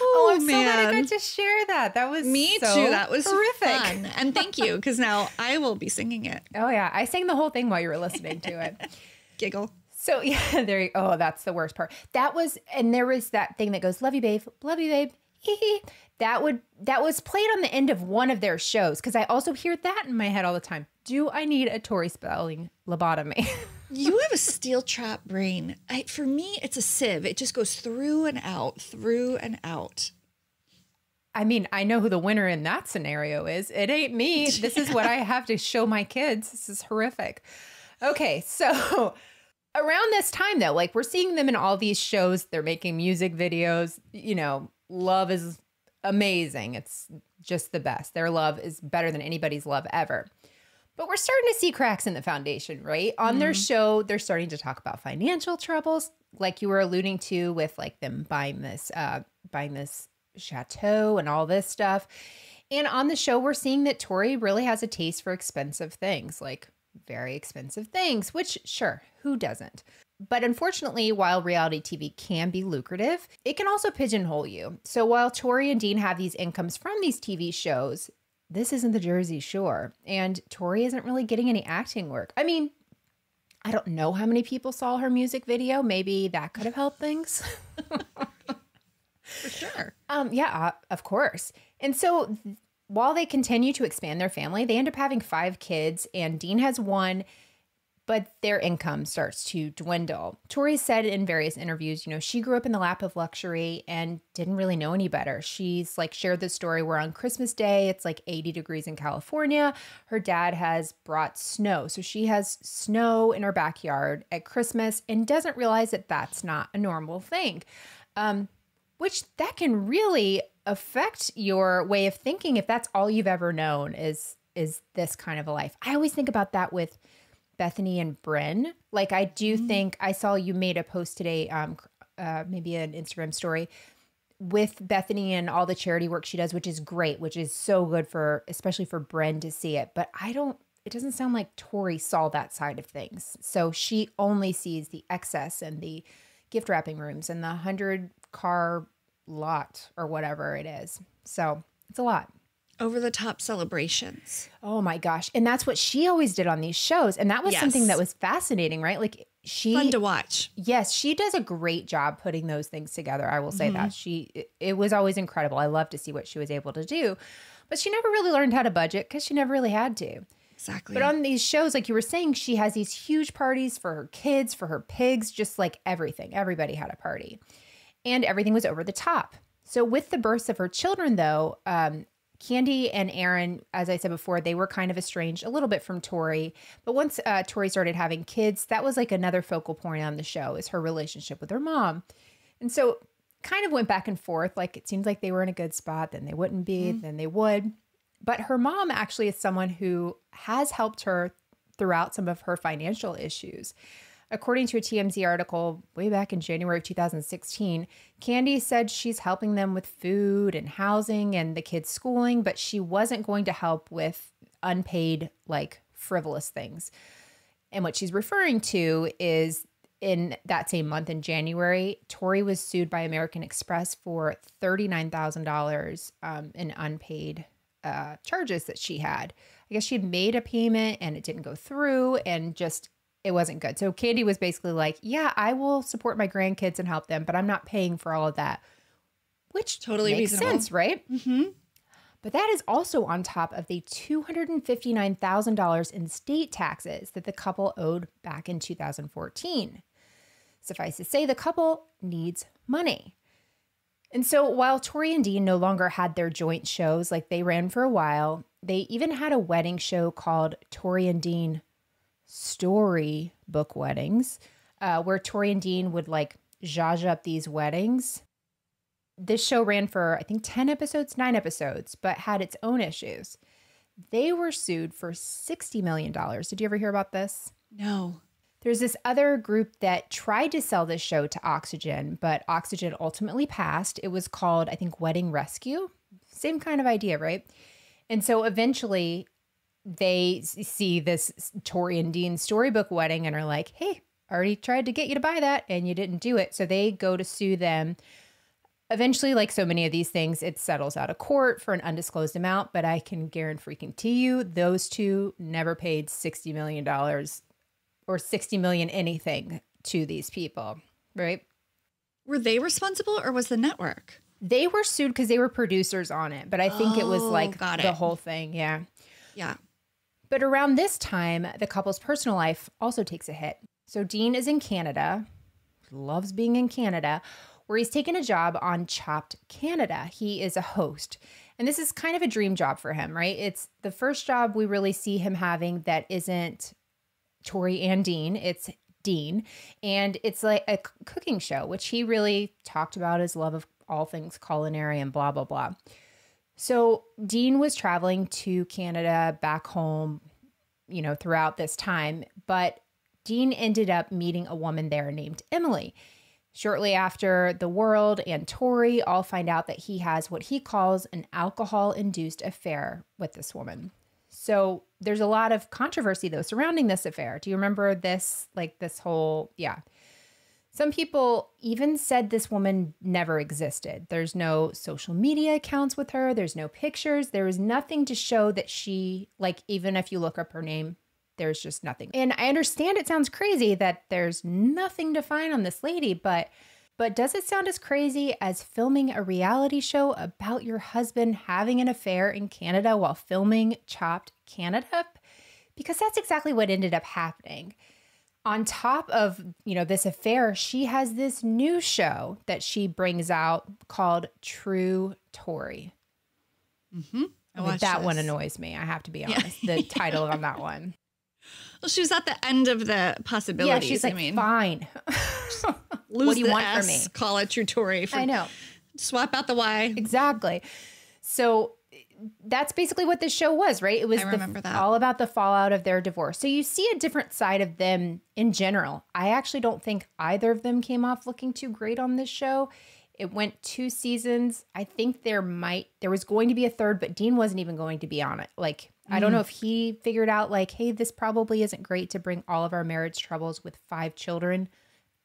Oh, I'm so glad I got to share that. That was Me so too. That was terrific. fun. And thank you, because now I will be singing it. Oh yeah, I sang the whole thing while you were listening to it. Giggle. So yeah, that's the worst part. That was, and there was that thing that goes, love you, babe, hee hee. That was played on the end of one of their shows, because I also hear that in my head all the time. Do I need a Tori Spelling lobotomy? You have a steel trap brain. For me, it's a sieve. It just goes through and out, through and out. I mean, I know who the winner in that scenario is. It ain't me. This is what I have to show my kids. This is horrific. Okay, so around this time, though, like we're seeing them in all these shows. They're making music videos. You know, love is amazing. It's just the best. Their love is better than anybody's love ever. But we're starting to see cracks in the foundation, right? On their show, they're starting to talk about financial troubles, like you were alluding to with like them buying this chateau and all this stuff. And on the show, we're seeing that Tori really has a taste for expensive things, like very expensive things, which sure, who doesn't? But unfortunately, while reality TV can be lucrative, it can also pigeonhole you. So while Tori and Dean have these incomes from these TV shows, this isn't the Jersey Shore, and Tori isn't really getting any acting work. I mean, I don't know how many people saw her music video. Maybe that could have helped things. For sure. Yeah, of course. And so while they continue to expand their family, they end up having 5 kids, and Dean has 1, but their income starts to dwindle. Tori said in various interviews, you know, she grew up in the lap of luxury and didn't really know any better. She's like shared this story where on Christmas Day, it's like 80 degrees in California. Her dad has brought snow. So she has snow in her backyard at Christmas and doesn't realize that that's not a normal thing. Which that can really affect your way of thinking if that's all you've ever known is this kind of a life. I always think about that with Bethany and Bryn. Like I do think I saw you made a post today, maybe an Instagram story with Bethany and all the charity work she does, which is great, which is so good for, especially for Bryn to see it. But it doesn't sound like Tori saw that side of things. So she only sees the excess and the gift wrapping rooms and the 100-car lot or whatever it is. So it's a lot. Over the top celebrations. Oh my gosh. And that's what she always did on these shows. And that was something that was fascinating, right? Like fun to watch. Yes, she does a great job putting those things together. I will say that. It was always incredible. I love to see what she was able to do. But she never really learned how to budget because she never really had to. Exactly. But on these shows, like you were saying, she has these huge parties for her kids, for her pigs, just like everything. Everybody had a party. And everything was over the top. So with the births of her children, though, Candy and Aaron, as I said before, they were kind of estranged a little bit from Tori. But once Tori started having kids, that was like another focal point on the show, is her relationship with her mom. And so kind of went back and forth. Like it seemed like they were in a good spot, then they wouldn't be, then they would. But her mom actually is someone who has helped her throughout some of her financial issues. According to a TMZ article way back in January of 2016, Candy said she's helping them with food and housing and the kids' schooling, but she wasn't going to help with unpaid, like frivolous things. And what she's referring to is in that same month in January, Tori was sued by American Express for $39,000 in unpaid charges that she had. I guess she had made a payment and it didn't go through and just it wasn't good. So Candy was basically like, yeah, I will support my grandkids and help them, but I'm not paying for all of that, which totally makes reasonable. sense, right? Mm-hmm. But that is also on top of the $259,000 in state taxes that the couple owed back in 2014. Suffice to say, the couple needs money. And so while Tori and Dean no longer had their joint shows, like they ran for a while, they even had a wedding show called Tori and Dean Story Book Weddings, where Tori and Dean would like zhuzh up these weddings. This show ran for, I think, 9 episodes, but had its own issues. They were sued for $60 million. Did you ever hear about this? No. There's this other group that tried to sell this show to Oxygen, but Oxygen ultimately passed. It was called, I think, Wedding Rescue. Same kind of idea, right? And so eventually they see this Tori and Dean storybook wedding and are like, hey, I already tried to get you to buy that and you didn't do it. So they go to sue them. Eventually, like so many of these things, it settles out of court for an undisclosed amount, but I can guarantee you those two never paid $60 million or $60 million anything to these people, right? Were they responsible or was the network? They were sued because they were producers on it, but I think it was like the whole thing. Yeah. Yeah. But around this time, the couple's personal life also takes a hit. So Dean is in Canada, loves being in Canada, where he's taken a job on Chopped Canada. He is a host. And this is kind of a dream job for him, right? It's the first job we really see him having that isn't Tori and Dean. It's Dean. And it's like a cooking show, which he really talked about his love of all things culinary and blah, blah, blah. So Dean was traveling to Canada, back home, you know, throughout this time, but Dean ended up meeting a woman there named Emily. Shortly after, the world and Tori all find out that he has what he calls an alcohol-induced affair with this woman. So there's a lot of controversy, though, surrounding this affair. Do you remember this? Like this whole, yeah. Some people even said this woman never existed. There's no social media accounts with her. There's no pictures. There is nothing to show that she, like, even if you look up her name, there's just nothing. And I understand it sounds crazy that there's nothing to find on this lady, but does it sound as crazy as filming a reality show about your husband having an affair in Canada while filming Chopped Canada? Because that's exactly what ended up happening. On top of, you know, this affair, she has this new show that she brings out called True Tori. Mm-hmm. That one annoys me. I have to be honest. The title on that one. Well, she was at the end of the possibilities. Yeah, she's like, fine. Lose what do you the want S, from me? Call it True Tori. I know. Swap out the Y. Exactly. So that's basically what this show was, right? It was all about the fallout of their divorce. So you see a different side of them in general. I actually don't think either of them came off looking too great on this show. It went 2 seasons. I think there was going to be a third, but Dean wasn't even going to be on it. Like, I don't know if he figured out like, hey, this probably isn't great to bring all of our marriage troubles with 5 children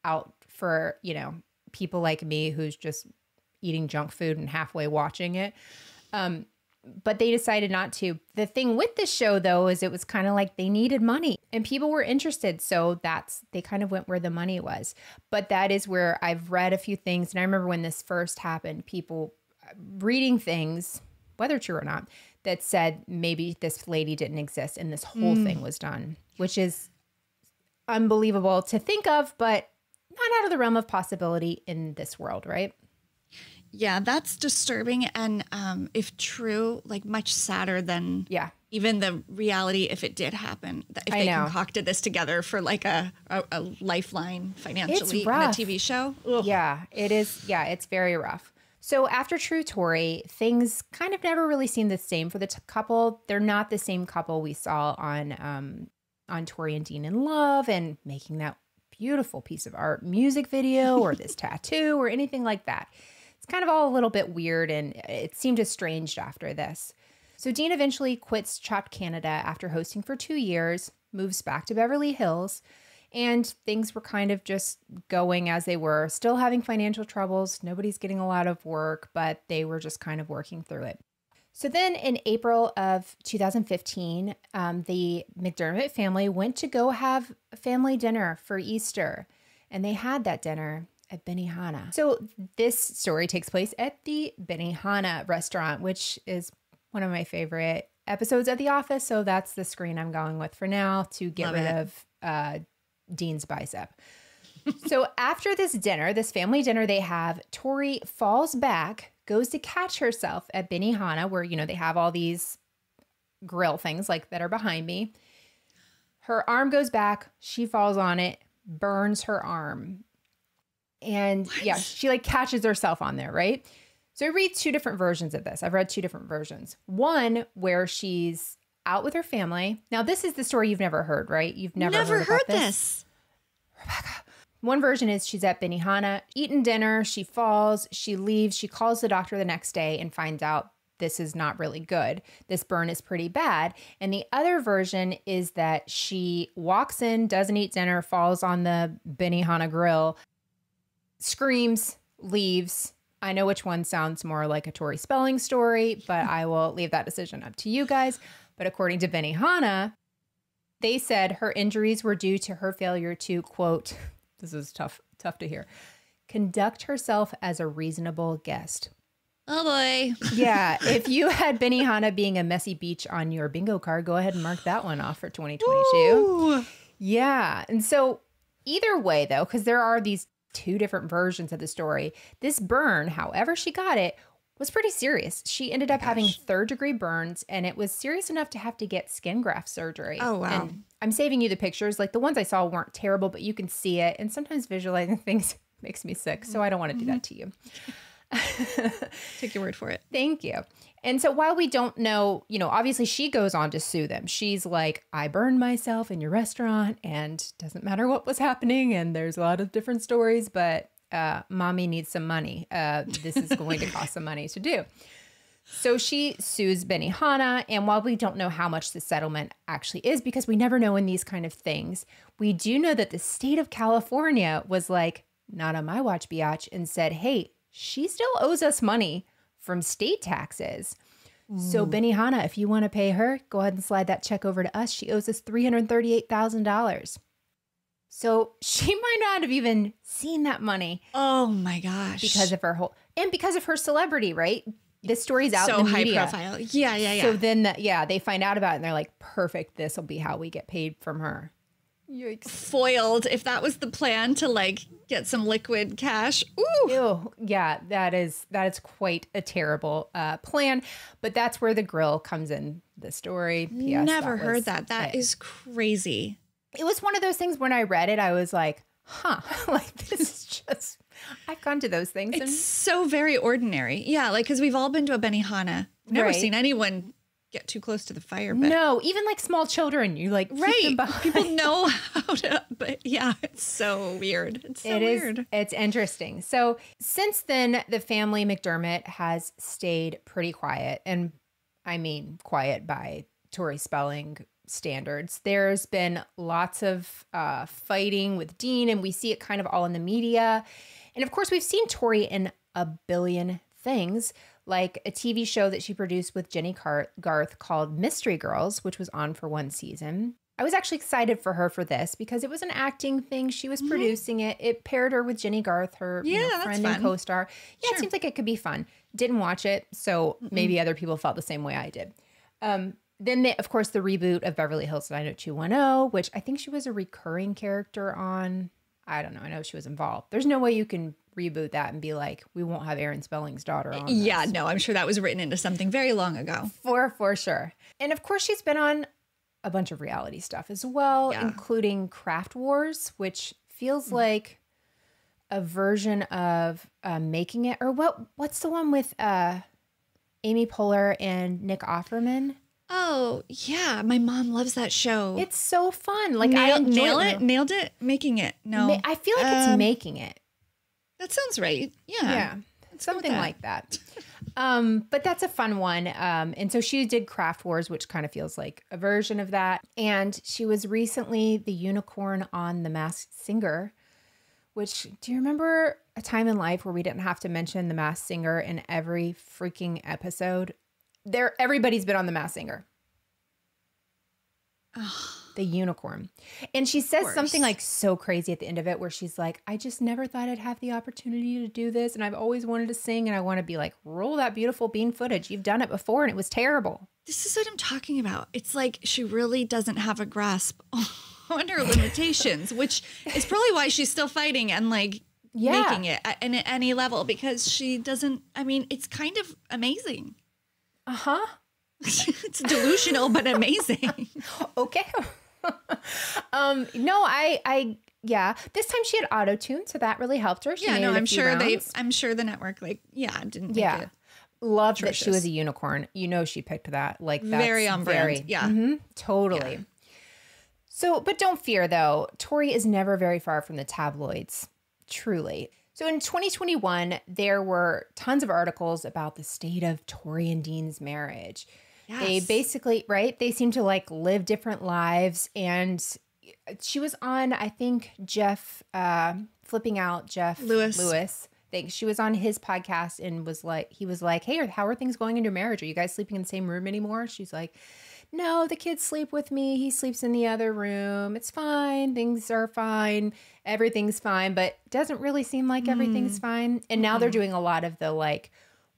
out for, you know, people like me who's just eating junk food and halfway watching it. But they decided not to. The thing with this show, though, is it was kind of like they needed money and people were interested. So they kind of went where the money was. But that is where I've read a few things. And I remember when this first happened, people reading things, whether true or not, that said maybe this lady didn't exist and this whole thing was done, which is unbelievable to think of, but not out of the realm of possibility in this world, right? Yeah, that's disturbing. And if true, like much sadder than even the reality if it did happen. If they concocted this together for like a lifeline financially in a TV show. Ugh. Yeah, it is. Yeah, it's very rough. So after True Tori, things kind of never really seem the same for the couple. They're not the same couple we saw on Tori and Dean in Love and making that beautiful piece of art music video or this tattoo or anything like that. It's kind of all a little bit weird and it seemed estranged after this. So Dean eventually quits Chopped Canada after hosting for 2 years, moves back to Beverly Hills, and things were kind of just going as they were, still having financial troubles. Nobody's getting a lot of work, but they were just kind of working through it. So then in April of 2015, the McDermott family went to go have a family dinner for Easter, and they had that dinner at Benihana. So this story takes place at the Benihana restaurant, which is one of my favorite episodes of The Office. So that's the screen I'm going with for now to get rid of Dean's bicep. So after this dinner, this family dinner they have, Tori falls back, goes to catch herself at Benihana where, you know, they have all these grill things like that are behind me. Her arm goes back. She falls on it, burns her arm. And yeah, she like catches herself on there, right? So I read 2 different versions of this. I've read 2 different versions. One where she's out with her family. Now, this is the story you've never heard, right? You've never heard this. Rebekah. One version is she's at Benihana, eating dinner, she falls, she leaves, she calls the doctor the next day and finds out this is not really good. This burn is pretty bad. And the other version is that she walks in, doesn't eat dinner, falls on the Benihana grill, screams, leaves. I know which one sounds more like a Tori Spelling story, but I will leave that decision up to you guys. But according to Benihana, they said her injuries were due to her failure to, quote, this is tough to hear, conduct herself as a reasonable guest. Oh boy. Yeah. If you had Benihana being a messy beach on your bingo card, go ahead and mark that one off for 2022. Ooh. Yeah. And so either way, though, because there are these 2 different versions of the story, this burn, however she got it, was pretty serious. She ended up having 3rd-degree burns, and it was serious enough to have to get skin graft surgery. Oh, wow. And I'm saving you the pictures. Like the ones I saw weren't terrible, but you can see it. And sometimes visualizing things makes me sick, so I don't want to do that to you. Take your word for it. Thank you. And so while we don't know, you know, obviously she goes on to sue them. She's like, I burned myself in your restaurant and doesn't matter what was happening. And there's a lot of different stories, but mommy needs some money. This is going to cost some money to do. So she sues Benihana. And while we don't know how much the settlement actually is, because we never know in these kind of things, we do know that the state of California was like, not on my watch, biatch, and said, hey, she still owes us money from state taxes. So Benihana, if you want to pay her, go ahead and slide that check over to us. She owes us $338,000. So she might not have even seen that money. Oh my gosh. Because of her because of her celebrity, right? This story's out in the media. So high profile. Yeah. So then they find out about it and they're like, perfect, this will be how we get paid from her. Yikes. Foiled. If that was the plan to like get some liquid cash. Ooh. Ew. Yeah, that is quite a terrible plan. But that's where the grill comes in the story. P.S. Never heard that. That is crazy. It was one of those things when I read it, I was like, huh, like this is just, I've gone to those things. It's so very ordinary. Yeah, like because we've all been to a Benihana. Never seen anyone get too close to the fire. But no, even like small children, you like keep them behind. People know how to, but yeah, it's so weird. It's so weird. It's interesting. So since then, the family McDermott has stayed pretty quiet, and I mean quiet by Tori Spelling standards. There's been lots of fighting with Dean, and we see it kind of all in the media. And of course, we've seen Tori in a billion things, like a TV show that she produced with Jenny Garth called Mystery Girls, which was on for 1 season. I was actually excited for her for this because it was an acting thing. She was producing it. It paired her with Jenny Garth, her friend and co-star. Yeah, sure. It seems like it could be fun. Didn't watch it, so maybe other people felt the same way I did. Then, of course, the reboot of Beverly Hills 90210, which I think she was a recurring character on. I don't know. I know she was involved. There's no way you can reboot that and be like, we won't have Aaron Spelling's daughter on Yeah, this. no, I'm sure that was written into something very long ago. For sure. And of course, she's been on a bunch of reality stuff as well, Yeah. including Craft Wars, which feels like a version of Making It. Or what's the one with Amy Poehler and Nick Offerman? Oh, yeah. My mom loves that show. It's so fun. Like I enjoy Nailed it? Making It. No. I feel like it's Making It. That sounds right. Yeah. Yeah. Something like that. But that's a fun one. And so she did Craft Wars, which kind of feels like a version of that. And she was recently the unicorn on The Masked Singer, which, do you remember a time in life where we didn't have to mention The Masked Singer in every freaking episode? Everybody's been on The Masked Singer. The unicorn. And she says something like so crazy at the end of it where she's like, I just never thought I'd have the opportunity to do this. And I've always wanted to sing. And I want to be like, roll that beautiful bean footage. You've done it before and it was terrible. This is what I'm talking about. It's like she really doesn't have a grasp on her limitations, which is probably why she's still fighting and like making it at any level, because she doesn't, I mean, it's kind of amazing. Uh-huh. It's delusional, but amazing. Okay. No, yeah. This time she had auto tune, so that really helped her. She made it a few rounds. I'm sure the network didn't make it. Loved that she was a unicorn. You know, she picked that. Like that's very on brand. Yeah. Totally. Yeah. So, but don't fear though. Tori is never very far from the tabloids. Truly. So in 2021, there were tons of articles about the state of Tori and Dean's marriage. Yes. They basically, right? They seem to like live different lives. And she was on, I think, Flipping Out Jeff Lewis. She was on his podcast and he was like, hey, how are things going in your marriage? Are you guys sleeping in the same room anymore? She's like, no, the kids sleep with me. He sleeps in the other room. It's fine. Things are fine. Everything's fine. But it doesn't really seem like everything's fine. And now they're doing a lot of the like,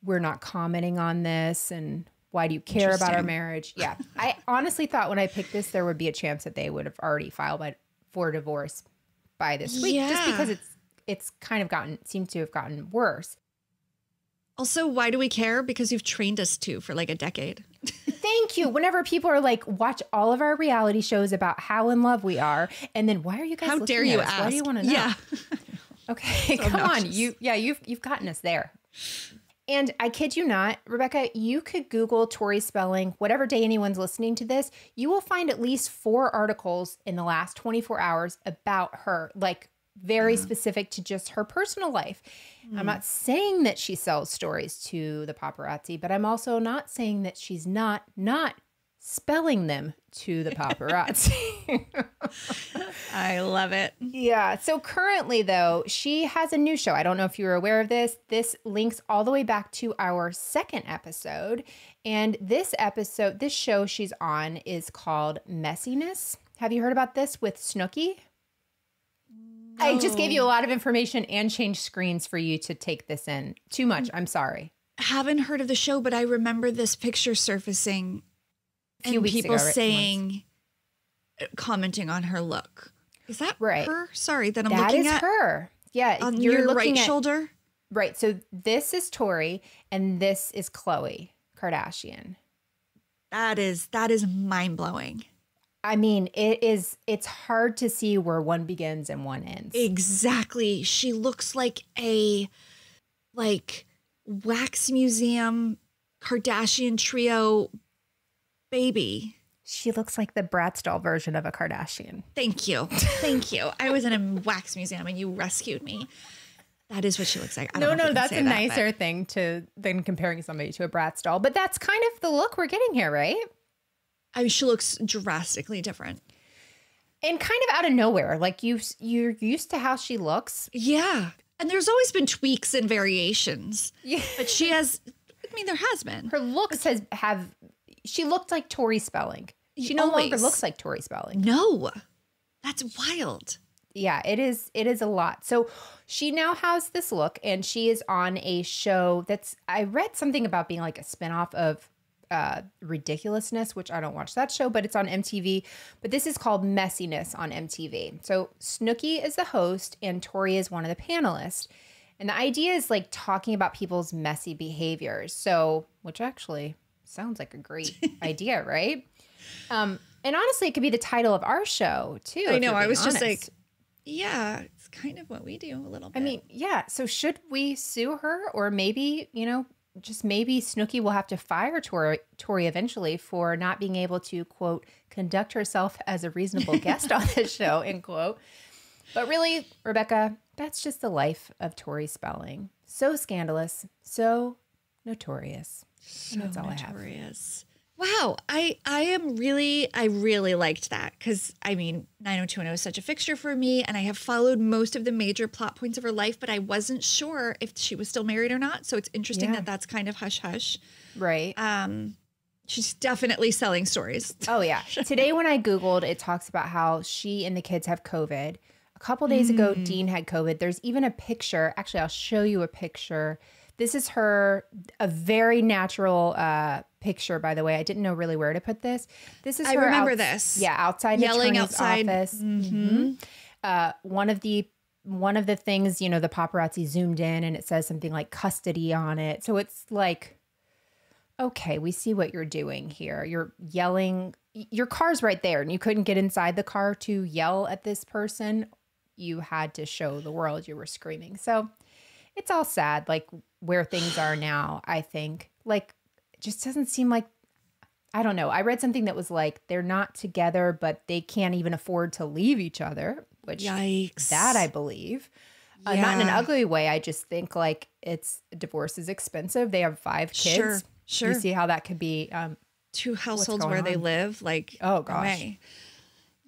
we're not commenting on this. And why do you care about our marriage? Yeah. I honestly thought when I picked this, there would be a chance that they would have already filed for divorce by this week. Yeah. Just because it's kind of seemed to have gotten worse. Also, why do we care? Because you've trained us to for like a decade. Thank you. Whenever people are like, watch all of our reality shows about how in love we are, and then why are you guys? How looking dare you at us? ask? Why do you want to know? Yeah. Okay, come on. You've gotten us there. And I kid you not, Rebekah, you could Google Tori Spelling, whatever day anyone's listening to this, you will find at least 4 articles in the last 24 hours about her, like very specific to just her personal life. I'm not saying that she sells stories to the paparazzi, but I'm also not saying that she's not spelling them to the paparazzi. I love it. Yeah. So currently, though, she has a new show. I don't know if you were aware of this. This links all the way back to our 2nd episode. And this show she's on is called Messiness. Have you heard about this with Snooki? No. I just gave you a lot of information and changed screens for you to take this in. Too much. I'm sorry. Haven't heard of the show, but I remember this picture surfacing and people saying, commenting on her look. Is that her? Sorry, that I'm looking at. That is her. Yeah. On your right shoulder? Right. So this is Tori and this is Khloe Kardashian. That is mind blowing. I mean, it's hard to see where one begins and one ends. Exactly. She looks like a wax museum Kardashian trio baby. She looks like the Bratz doll version of a Kardashian. Thank you. Thank you. I was in a wax museum and you rescued me. That is what she looks like. No, that's a nicer thing than comparing somebody to a Bratz doll. But that's kind of the look we're getting here, right? I mean, she looks drastically different. And kind of out of nowhere. Like you're used to how she looks. Yeah. And there's always been tweaks and variations. Yeah. But there has been. Her looks she looked like Tori Spelling. She no longer looks like Tori Spelling. No. That's wild. Yeah, it is a lot. So she now has this look and she is on a show I read something about being like a spinoff of Ridiculousness, which I don't watch that show, but it's on MTV. But this is called Messiness on MTV. So Snooki is the host and Tori is one of the panelists. And the idea is like talking about people's messy behaviors. So, which actually sounds like a great idea, right? And honestly, it could be the title of our show too. I know. I was honest. just like, yeah, it's kind of what we do a little bit. I mean, yeah. So should we sue her, or maybe, just maybe Snooki will have to fire Tori eventually for not being able to, quote, conduct herself as a reasonable guest on this show, end quote. But really, Rebekah, that's just the life of Tori Spelling. So scandalous, so notorious. So that's all notorious. Wow. I really liked that because, 90210 is such a fixture for me, and I have followed most of the major plot points of her life, but I wasn't sure if she was still married or not. So it's interesting that that's kind of hush-hush. Right. She's definitely selling stories. Oh, yeah. Today when I Googled, it talks about how she and the kids have COVID. A couple days ago, Dean had COVID. There's even a picture. Actually, I'll show you a picture. This is a very natural picture, by the way. I didn't know really where to put this. This is her. I remember this. Yeah, outside yelling attorney's outside. office. One of the things, the paparazzi zoomed in, and it says something like custody on it. So it's like, okay, we see what you're doing here. You're yelling. Your car's right there, and you couldn't get inside the car to yell at this person. You had to show the world you were screaming. So it's all sad, like where things are now, I think. Like, it just doesn't seem like, I don't know. I read something that was like, they're not together, but they can't even afford to leave each other, which Yikes. That I believe. Not in an ugly way. I just think like divorce is expensive. They have 5 kids. Sure. You see how that could be. 2 households where they live, like, oh gosh. Away.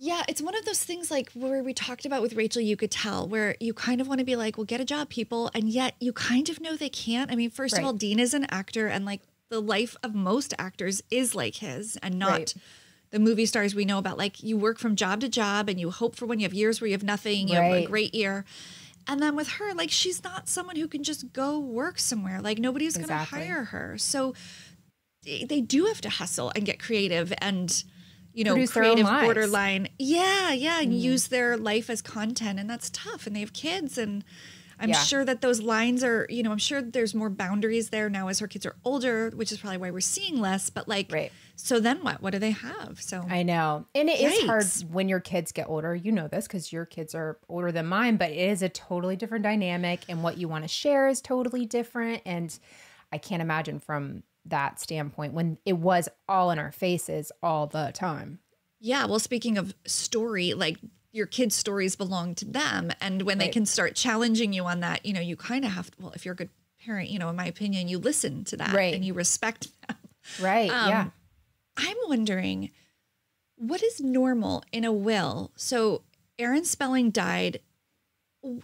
Yeah, it's one of those things like where we talked about with Rachel, you could tell, where you kind of want to be like, well, get a job, people. And yet you kind of know they can't. I mean, first of all, Dean is an actor, and like the life of most actors is like his, and not the movie stars we know about. Like, you work from job to job and you hope for when you have years where you have nothing, you have a great year. And then with her, like, she's not someone who can just go work somewhere. Like, nobody's going to hire her. So they do have to hustle and get creative and, creative borderline. Yeah. And use their life as content. And that's tough. And they have kids. And I'm sure that those lines are, I'm sure there's more boundaries there now as her kids are older, which is probably why we're seeing less. But like, so then what? What do they have? So I know. And it is hard when your kids get older. You know this because your kids are older than mine, but it is a totally different dynamic. And what you want to share is totally different. And I can't imagine from that standpoint when it was all in our faces all the time. Yeah. Well, speaking of story, like your kids' stories belong to them. And when they can start challenging you on that, you kind of have to, well, if you're a good parent, in my opinion, you listen to that and you respect them. Right. Yeah. I'm wondering, what is normal in a will? So Aaron Spelling died.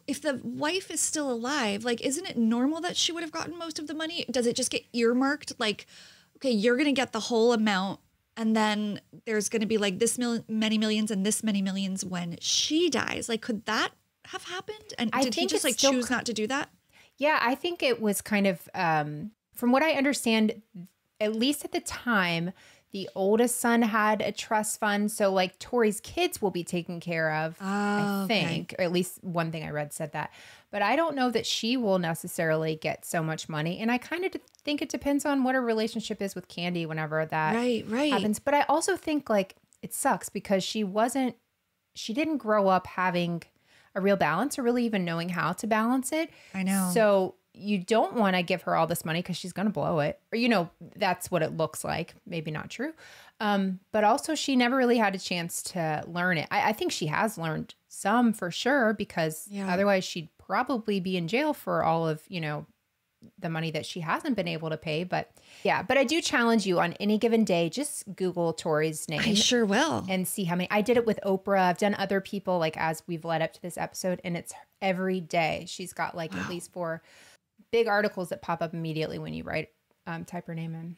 If the wife is still alive, like, isn't it normal that she would have gotten most of the money? Does it just get earmarked? Like, okay, you're going to get the whole amount. And then there's going to be like this many millions and this many millions when she dies. Like, could that have happened? And did he just like choose not to do that? Yeah, I think it was kind of, from what I understand, at least at the time, the oldest son had a trust fund. So like Tori's kids will be taken care of, I think, or at least one thing I read said that. But I don't know that she will necessarily get so much money. And I kind of think it depends on what her relationship is with Candy whenever that happens. But I also think like it sucks because she didn't grow up having a real balance or really even knowing how to balance it. I know. So you don't want to give her all this money because she's going to blow it. Or, that's what it looks like. Maybe not true. But also she never really had a chance to learn it. I think she has learned some for sure because otherwise she'd probably be in jail for all of, the money that she hasn't been able to pay. But but I do challenge you on any given day, just Google Tori's name. I sure will. And see how many. I did it with Oprah. I've done other people like as we've led up to this episode, and it's every day. She's got like at least 4 big articles that pop up immediately when you type her name in.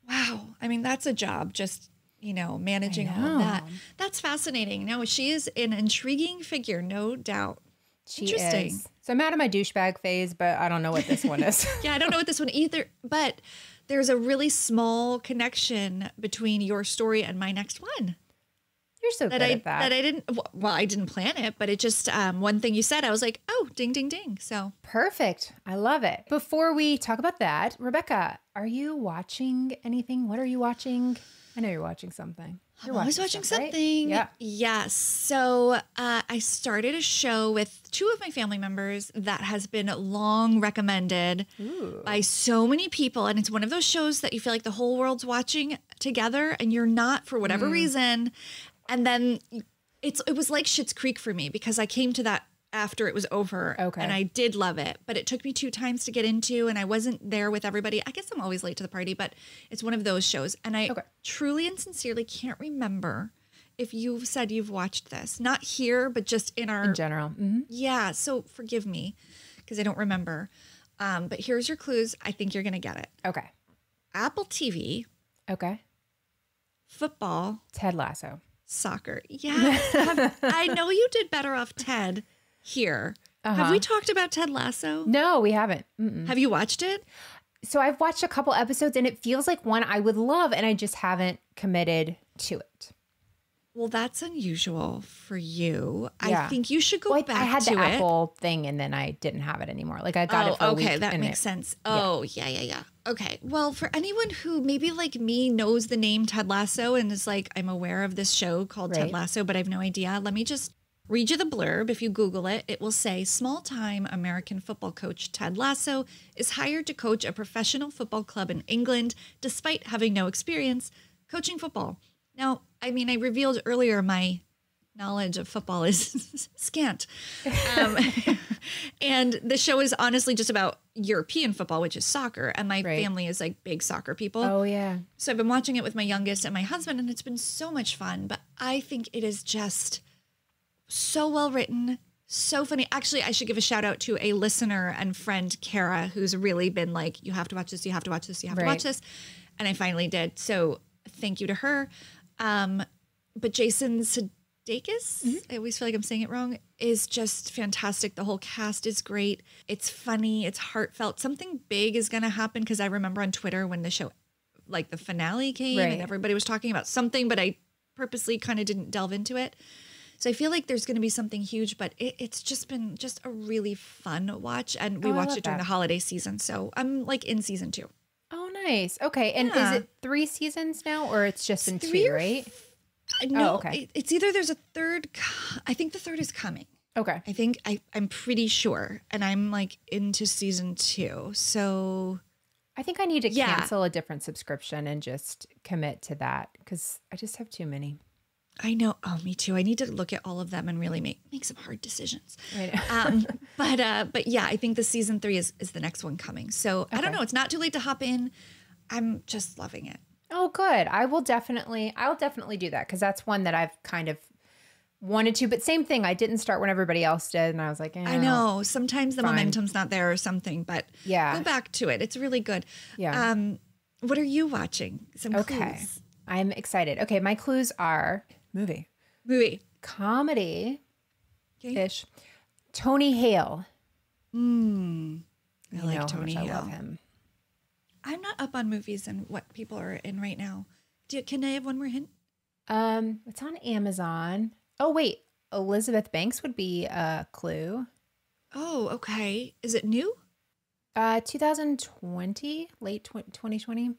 Wow. I mean, that's a job, just, managing all of that. That's fascinating. No, she is an intriguing figure, no doubt. She is. So I'm out of my douchebag phase, but I don't know what this one is. I don't know what this one either, but there's a really small connection between your story and my next one. You're so good at that. That I didn't, well, I didn't plan it, but it just, one thing you said, I was like, oh, ding, ding, ding. So Perfect. I love it. Before we talk about that, Rebekah, are you watching anything? What are you watching? I know you're watching something. You're I'm always watching stuff, right? something. Yeah. Yes. So I started a show with two of my family members that has been long recommended by so many people. And it's one of those shows that you feel like the whole world's watching together and you're not for whatever reason. And then it was like Schitt's Creek for me because I came to that after it was over. Okay. And I did love it, but it took me 2 times to get into and I wasn't there with everybody. I guess I'm always late to the party, but it's one of those shows. And I truly and sincerely can't remember if you've said you've watched this, not here, but just in general. Mm-hmm. Yeah. So forgive me because I don't remember. But here's your clues. I think you're going to get it. Okay. Apple TV, Okay. football, Ted Lasso. soccer. Yeah. I know you did better off Ted here. Have we talked about Ted Lasso? No, we haven't. Mm-mm. Have you watched it? So I've watched a couple episodes and it feels like one I would love and I just haven't committed to it. Well, that's unusual for you. Yeah. I think you should go back I had to the it. Apple thing and then I didn't have it anymore. Like I got it for a week. Okay, that and makes sense. Oh, yeah. Okay. Well, for anyone who maybe like me knows the name Ted Lasso and is like, I'm aware of this show called Ted Lasso, but I have no idea. Let me just read you the blurb. If you Google it, it will say small-time American football coach Ted Lasso is hired to coach a professional football club in England despite having no experience coaching football. Now, I mean, I revealed earlier my knowledge of football is scant. And the show is honestly just about European football, which is soccer. And my family is like big soccer people. Oh, yeah. So I've been watching it with my youngest and my husband, and it's been so much fun. But I think it is just so well written, so funny. Actually, I should give a shout out to a listener and friend, Kara, who's really been like, you have to watch this, you have to watch this, you have to watch this. And I finally did. So thank you to her. But Jason Sudeikis, I always feel like I'm saying it wrong, is just fantastic. The whole cast is great. It's funny. It's heartfelt. Something big is going to happen because I remember on Twitter when the show, like the finale came and everybody was talking about something, but I purposely kind of didn't delve into it. So I feel like there's going to be something huge, but it's just been just a really fun watch. And we watched it during the holiday season. So I'm like in season 2. Oh, nice. Okay. And is it 3 seasons now or it's just in 2, right? No, okay. It's either there's a third. I think the third is coming. Okay. I think I'm pretty sure. And I'm like into season 2. So I think I need to cancel a different subscription and just commit to that because I just have too many. I know. Oh, me too. I need to look at all of them and really make some hard decisions. Right. But yeah, I think the season 3 is the next one coming. So I don't know. It's not too late to hop in. I'm just loving it. Oh, good. I'll definitely do that because that's one that I've kind of wanted to. But same thing. I didn't start when everybody else did, and I was like, I know. Sometimes the momentum's not there or something, but go back to it. It's really good. Yeah. What are you watching? Some clues. I'm excited. Okay, my clues are movie, comedy-ish. Tony Hale. I like Tony Hale. I love him. I'm not up on movies and what people are in right now. Can I have one more hint? It's on Amazon. Oh, wait. Elizabeth Banks would be a clue. Oh, okay. Is it new? 2020, late 2020.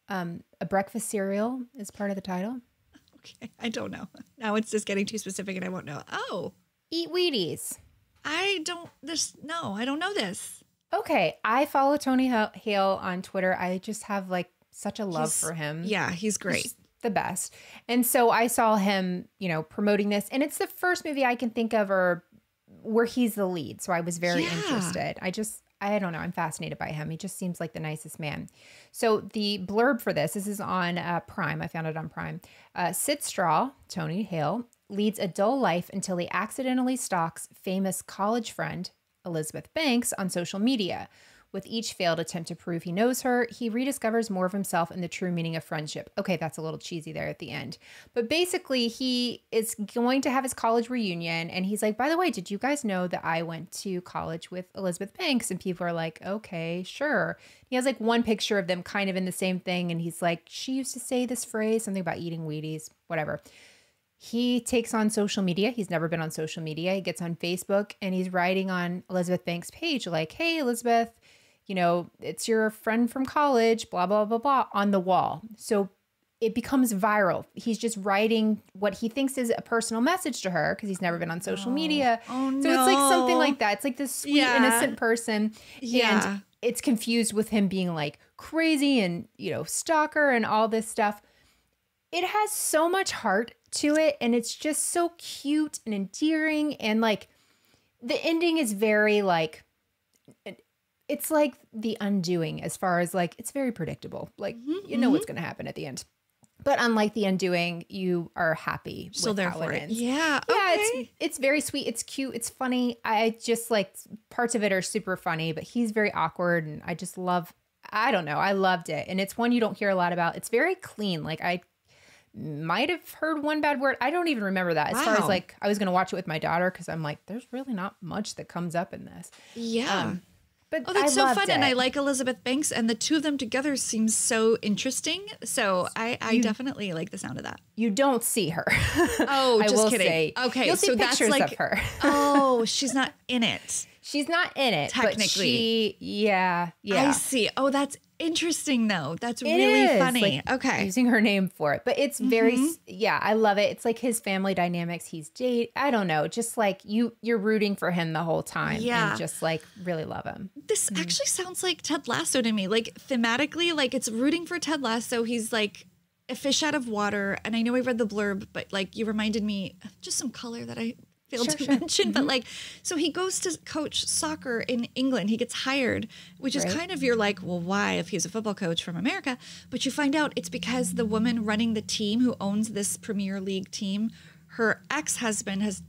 A breakfast cereal is part of the title. Okay. I don't know. Now it's just getting too specific and I won't know. Oh. Eat Wheaties. I don't know this. Okay. I follow Tony Hale on Twitter. I just have like such a love for him. Yeah, he's great. He's the best. And so I saw him, promoting this, and it's the first movie I can think of where he's the lead. So I was very interested. I don't know. I'm fascinated by him. He just seems like the nicest man. So the blurb for this is on Prime. I found it on Prime. Sid Straw, Tony Hale, leads a dull life until he accidentally stalks famous college friend Elizabeth Banks on social media. With each failed attempt to prove he knows her, he rediscovers more of himself and the true meaning of friendship. Okay, that's a little cheesy there at the end. But basically, he is going to have his college reunion, and he's like, by the way, did you guys know that I went to college with Elizabeth Banks? And people are like, okay, sure. He has like one picture of them kind of in the same thing, and he's like, she used to say this phrase, something about eating Wheaties, whatever. he takes on social media. He's never been on social media. He gets on Facebook and he's writing on Elizabeth Banks' page like, hey, Elizabeth, you know, it's your friend from college, blah, blah, blah, blah, on the wall. So it becomes viral. He's just writing what he thinks is a personal message to her because he's never been on social media. Oh, so it's like something like that. It's like this sweet, innocent person. Yeah. And it's confused with him being like crazy and, you know, stalker and all this stuff. It has so much heart to it. And it's just so cute and endearing. And like the ending is very like, it's like The Undoing as far as like, it's very predictable. Like, you know what's going to happen at the end. But unlike The Undoing, you are happy with there how for it it. ends. Yeah. Yeah, Okay. it's very sweet. It's cute. It's funny. I just like parts of it are super funny, but he's very awkward. And I just love, I don't know. I loved it. And it's one you don't hear a lot about. It's very clean. Like I might have heard one bad word. I don't even remember that. As far as like, I was going to watch it with my daughter because I'm like, there's really not much that comes up in this. Yeah. But Oh, that's I so loved fun. it. And I like Elizabeth Banks, and the two of them together seems so interesting. So I definitely like the sound of that. You don't see her. Oh, I just will kidding. say. Okay, You'll see so that's pictures like of her. Oh, she's not in it. She's not in it. But Technically. yeah. I see. Oh, that's interesting though. That's It really is, funny. like, Okay. using her name for it. But it's very, I love it. It's like his family dynamics. He's I don't know, just like you're rooting for him the whole time. Yeah. And just like really love him. This actually sounds like Ted Lasso to me. Like thematically, like it's rooting for Ted Lasso. He's like a fish out of water. And I know I read the blurb, but like you reminded me of just some color that I failed to mention. But like, so he goes to coach soccer in England. He gets hired, which is kind of, you're like, well, why if he's a football coach from America? But you find out it's because the woman running the team who owns this Premier League team, her ex-husband has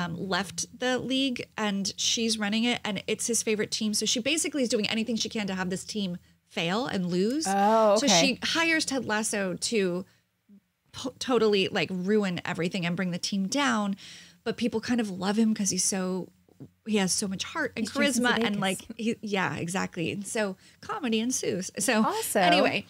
left the league and she's running it and it's his favorite team. So she basically is doing anything she can to have this team fail and lose. Oh, okay. So she hires Ted Lasso to totally like ruin everything and bring the team down. But people kind of love him because he has so much heart and charisma and like, exactly. And so comedy ensues. So Also, anyway,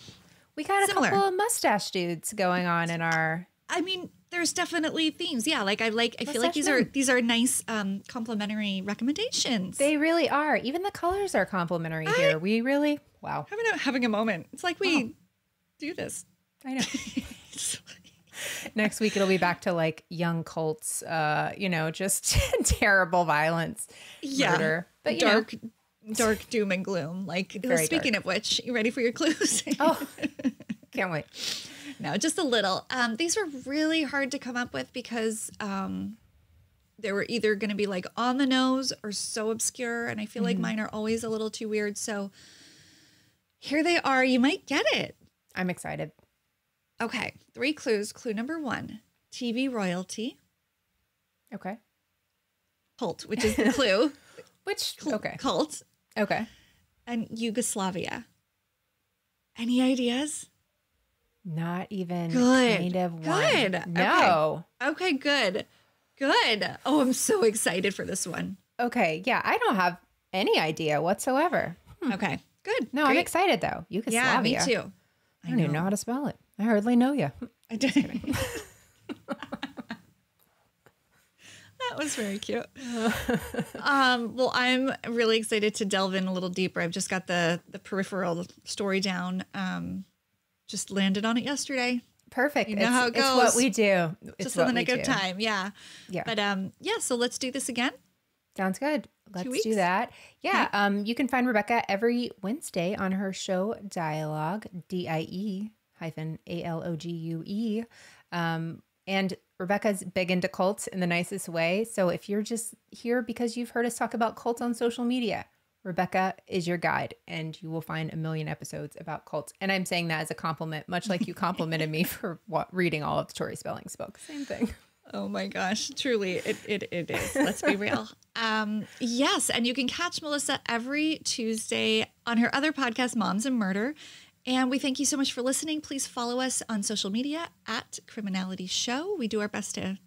we got similar. a couple of mustache dudes going on in our. I mean, there's definitely themes. Yeah. Like I feel like Mustache these are nice, complimentary recommendations. They really are. Even the colors are complimentary here. We really, wow. having a moment. It's like we do this. I know. Next week, it'll be back to like young cults, just terrible violence, murder. But dark doom and gloom. Like, Very speaking dark. of which, you ready for your clues? Oh, can't wait. No, just a little. These were really hard to come up with because they were either going to be like on the nose or so obscure. And I feel like mine are always a little too weird. So here they are. You might get it. I'm excited. Okay. 3 clues. Clue number 1, TV royalty. Okay. Cult, which is the clue. Okay. Cult. Okay. And Yugoslavia. Any ideas? Not even Good. kind of one. Good. No. Okay, good. Good. Oh, I'm so excited for this one. Okay. Yeah. I don't have any idea whatsoever. Okay, good. No, I'm Great. excited though. Yugoslavia. Yeah, me too. I don't even know how to spell it. I hardly know you. I did. That was very cute. Well, I'm really excited to delve in a little deeper. I've just got the peripheral story down. Just landed on it yesterday. Perfect. You know how it goes. It's what we do. Just in the nick of time. Yeah. Yeah. But so let's do this again. Sounds good. Let's weeks? do that. Yeah. You can find Rebekah every Wednesday on her show Dialogue, DIE-ALOGUE. And Rebekah's big into cults in the nicest way. So if you're just here because you've heard us talk about cults on social media, Rebekah is your guide and you will find a million episodes about cults. And I'm saying that as a compliment, much like you complimented me for reading all of Tori Spelling's books. Same thing. Oh my gosh, truly, it is. Let's be real. Yes, and you can catch Melissa every Tuesday on her other podcast, Moms and Murder. And we thank you so much for listening. Please follow us on social media at Criminality Show. We do our best to,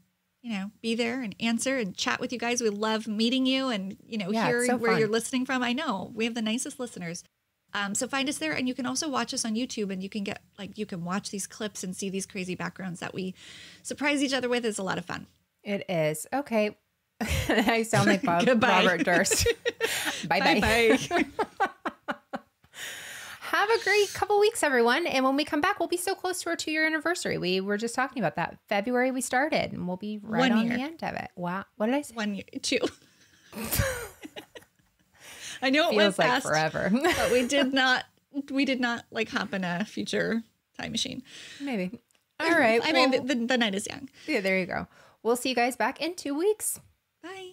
be there and answer and chat with you guys. We love meeting you and, hearing so where fun. you're listening from. I know we have the nicest listeners. So find us there, and you can also watch us on YouTube, and you can get you can watch these clips and see these crazy backgrounds that we surprise each other with. It's a lot of fun. It is. Okay. I sound like Robert Durst. Bye-bye. Bye. Have a great couple weeks, everyone. And when we come back, we'll be so close to our 2-year anniversary. We were just talking about that. February we started, and we'll be right on the end of it. Wow. What did I say? 1 year, 2. I know it Feels went like fast, forever. but we did not hop in a future time machine. Maybe. All right. I mean, the night is young. Yeah, there you go. We'll see you guys back in 2 weeks. Bye.